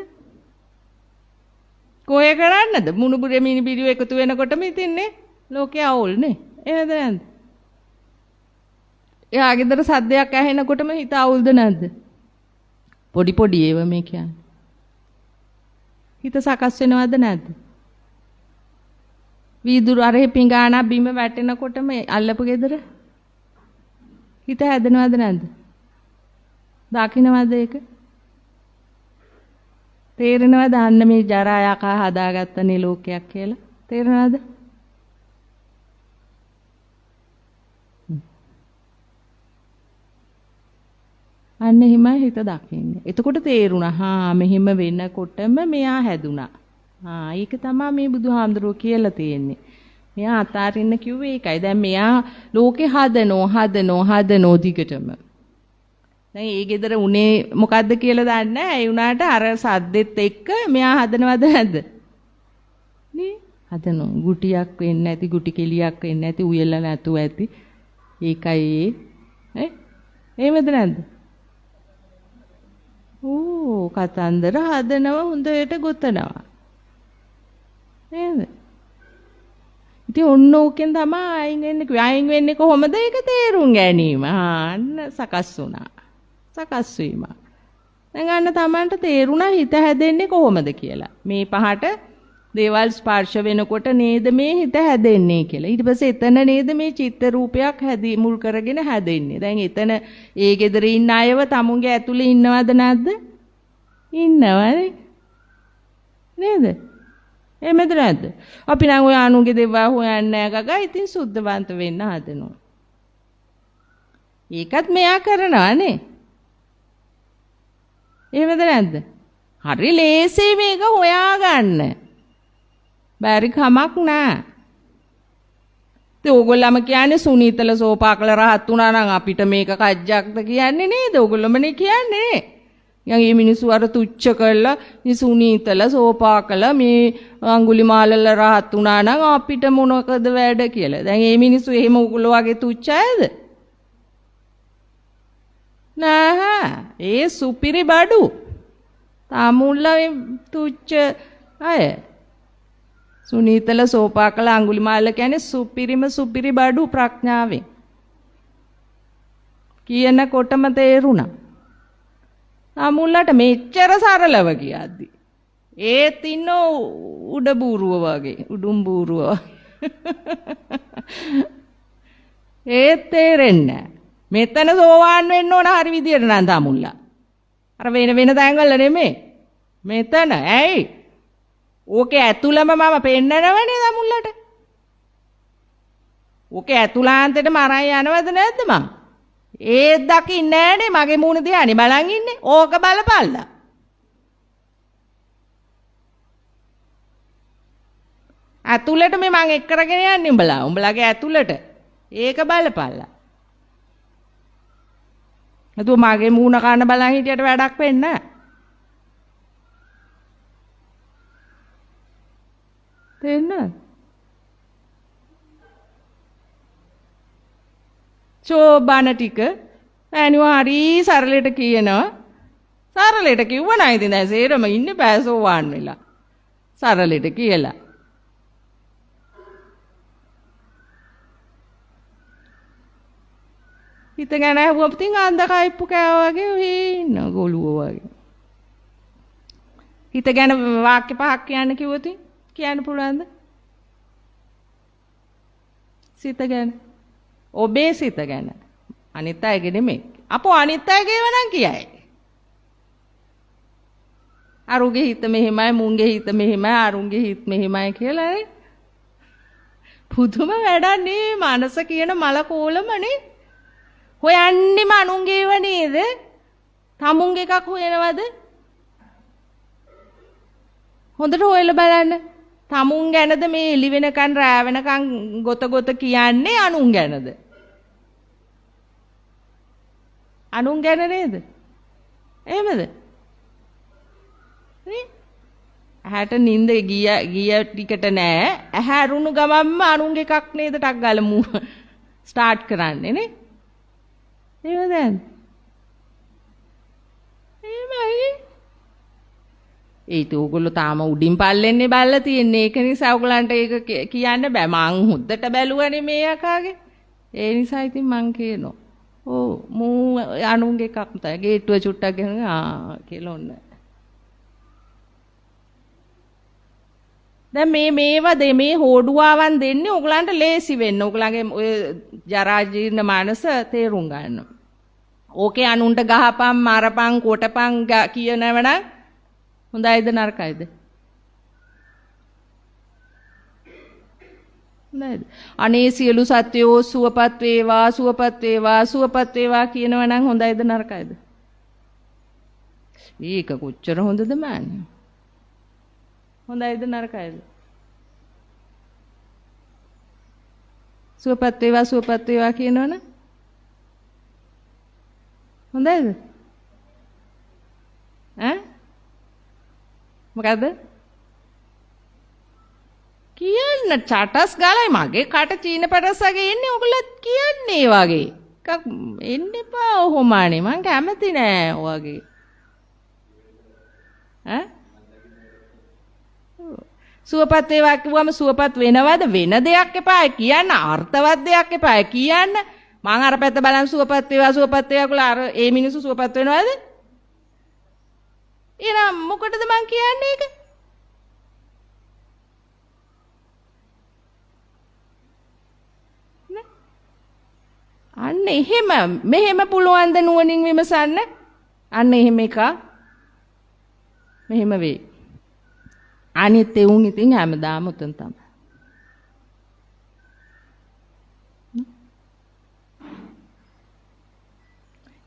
කොහේ කරන්නද? මුණුබුරේ මිනිබිරිය එකතු වෙනකොටම ඉතින්නේ ලෝකේ අවුල් නේ. එහෙමද නැද්ද? එයා ගෙදර සද්දයක් ඇහෙනකොටම හිත අවුල්ද නැද්ද? පොඩි ඒව මේ කියන්නේ. හිත සකස් වෙනවද නැද්ද? වීදුරු අරේ පිඟානා බිම වැටෙනකොටම අල්ලපු ගෙදර හිත හැදෙනවද නැද්ද? දකින්නවද ඒක? තේරෙනවද අන්න මේ ජරා යකා හදාගත්තනේ ලෝකයක් කියලා? තේරෙනවද? අන්න එහෙමයි හිත දකින්නේ. එතකොට තේරුණා මෙහෙම වෙනකොටම මෙයා හැදුනා. ඒක තමයි මේ බුදුහාමුදුරුවෝ කියලා තියෙන්නේ. මෙයා අතාරින්න කිව්වේ ඒකයි. දැන් මෙයා ලෝකේ හදනෝ දිගටම. දැන් ඒ ගෙදර උනේ මොකද්ද කියලා දන්නේ නැහැ. ඒ උනාට අර සද්දෙත් එක්ක මෙයා හදනවද නැද්ද? නේ? හදනෝ. ගුටියක් වෙන්නේ නැති, ගුටි කෙලියක් වෙන්නේ නැති, උයලා නැතුව ඇති. ඒකයි එහෙමද නැද්ද? කතන්දර හදනවා හොඳට ගොතනවා. නේද? ඉතින් ඔන්න ඕකෙන් තමයි අයින් වෙන්නේ. අයින් වෙන්නේ කොහොමද? ඒක තේරුම් ගැනීම. අන්න සකස් වුණා. සකස් වීම. දැන් අන්න Tamanට තේරුණා හිත හැදෙන්නේ කොහොමද කියලා. මේ පහට දේවල් ස්පර්ශ වෙනකොට නේද මේ හිත හැදෙන්නේ කියලා. ඊට පස්සේ එතන නේද මේ චිත්ත රූපයක් මුල් කරගෙන හැදෙන්නේ. දැන් එතන ඒ ගෙදර ඉන්න අයව තමුන්ගේ ඇතුලේ ඉන්නවද නැද්ද? ඉන්නවනේ. නේද? එහෙමද නැද්ද? අපි නම් ඔය අනුගේ දේවල් හොයන්නේ නැහැ ගගා. ඉතින් සුද්ධවන්ත වෙන්න හදනවා. ඒකත් මෙයා කරනවානේ. එහෙමද නැද්ද? හරි ලේසි මේක හොයාගන්න. බැරි කමක් නෑ. ඕගොල්ලම කියන්නේ සුනීතල සෝපාකල රහත් වුණා නම් අපිට මේක කජ්ජක්ද කියන්නේ නේද? ඕගොල්ලොමනේ කියන්නේ. යන් මේ මිනිස්සු අර තුච්ච කරලා මේ සුනීතල සෝපාකල මේ අඟුලිමාලල රහත් වුණා නම් අපිට මොනකද වැඩ කියලා. දැන් මේ මිනිස්සු එහෙම ඕගොල්ලෝ වගේ තුච්ච අයද? නෑ. ඒ සුපිරි බඩු. තාමුල්ලා තුච්ච අය සුනීතල සෝපාකල අඟුලිමාල කියන්නේ සුපිරිම සුපිරි බඩු ප්‍රඥාවෙන් කියනකොටම තේරුණා. අමුල්ලට මෙච්චර සරලව කියද්දි ඒත් ඉන්න උඩ බූරුව වගේ උඩුම් බූරුව ඒත් තේරෙන්නේ මෙතන සෝවාන් වෙන්න ඕන හරි විදියට නම් තමුල්ලා අර වෙන තැන්වල නෙමෙයි මෙතන ඇයි ඕකේ ඇතුළම මම පෙන්නනවනේ තමුල්ලට ඕකේ ඇතුළාන්තෙට මරන් යනවද නැද්ද මං ඒත් දකින්නේ නෑනේ මගේ මූණ දිහානේ බලන් ඉන්නේ ඕක බලපල්ලා ඇතුළට මේ මං එක් කරගෙන යන්නේ උඹලාගේ ඇතුළට ඒක බලපල්ලා නතු මගේ මූණ කන්න බලන් හිටියට වැඩක් වෙන්නේ නෑ තේන්න චෝබන ටික ඇනුවා හරි සරලට කියනවා සරලට කිව්ව නෑ ඉතින් දැන් සේරම ඉන්නේ පෑසෝවාන් වෙලා සරලට කියලා හිත ගැන ඇහුවම තින් අන්ධ කයිප්පු කෑවා වගේ ඔහේ ඉන්න ගොළුව වගේ හිත ගැන වාක්‍ය පහක් කියන්න කිව්වොත් කියන්න පුළුවන්ද සිත ගැන ඔබේ සිත ගැන අනිත් අයගේ නෙමෙයි අපෝ අනිත් අයගේව නම් කියයි අරුගේ හිත මෙහෙමයි මුන්ගේ හිත මෙහෙමයි අරුන්ගේ හිත මෙහෙමයි කියලා නේ පුදුම වැඩක් නේ මනස කියන මල කෝලමනේ හොයන්නේම අනුන්ගේව නේද තමුන්ගේ එකක් හොයනවද හොඳට හොයලා බලන්න තමුන් ගැනද මේ එළි වෙනකන් රෑ වෙනකන් ගොත කියන්නේ අනුන් ගැනද අනුන් ගැන නේද එහෙමද නේ ඇහැට නිින්ද ගිය ටිකට නෑ ඇහැ අරුණු ගමන්ම අනුන්ගේ එකක් නේද ටක් ගාලා ස්ටාර්ට් කරන්නේ නේ එහෙමද එහෙමයි ඒත් ඕගොල්ලෝ තාම උඩින් පල්ලෙන්නේ බල්ලා තියෙන්නේ ඒක නිසා ඕගලන්ට ඒක කියන්න බෑ මං හොද්දට බැලුවනේ මේ යකාගේ ඒ නිසා ඉතින් මං කියනවා ඔව් මූ අනුන්ගේ එකක් තමයි ගේට්ටුව චුට්ටක් ගෙන කියලා ඔන්න දැන් මේවා මේ හොඩුවාවන් දෙන්නේ ඕගලන්ට ලේසි වෙන්න ඕගලගේ ඔය ජරා ජීර්ණ මානස තේරුම් ගන්න ඕකේ අනුන්ට ගහපන් මරපන් කොටපන් කියනවනම් හොඳයිද නරකයිද නේද අනේ සියලු සත්වයෝ සුවපත් වේවා සුවපත් වේවා සුවපත් වේවා කියනවා නම් හොඳයිද නරකයිද මේක කොච්චර හොඳද මන්නේ හොඳයිද නරකයිද සුවපත් වේවා කියනවනම් හොඳයිද ඈ මොකද්ද කියන්න චටස් ගාලයි මගේ කට චීන පටස් වගේ එන්නේ ඔයගොල්ලෝ කියන්නේ වගේ එකක් එන්න එපා ඔහොමනේ මං කැමති නෑ ඔයගේ ඈ සුවපත් වේවා කිව්වම සුවපත් වෙනවද වෙන දෙයක් එපා කියන්න අර්ථවත් දෙයක් එපා කියන්න මං අර පැත්ත බලන් සුවපත් වේවා කියලා අර ඒ මිනිස්සු සුවපත් වෙනවද එහෙනම් මොකටද මං කියන්නේ ඒක අන්න එහෙම මෙහෙම පුළුවන් ද නුවණින් විමසන්න අන්න එහෙම එක මෙහෙම වෙයි අනිත් උන් ඉතින් හැමදාම උතන් තමයි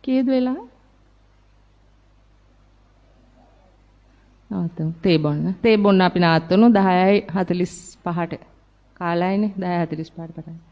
කීයද වෙලා තේ බොන්න අපි නාත්තනු 10:45ට කාලයිනේ 10:45ට පටන්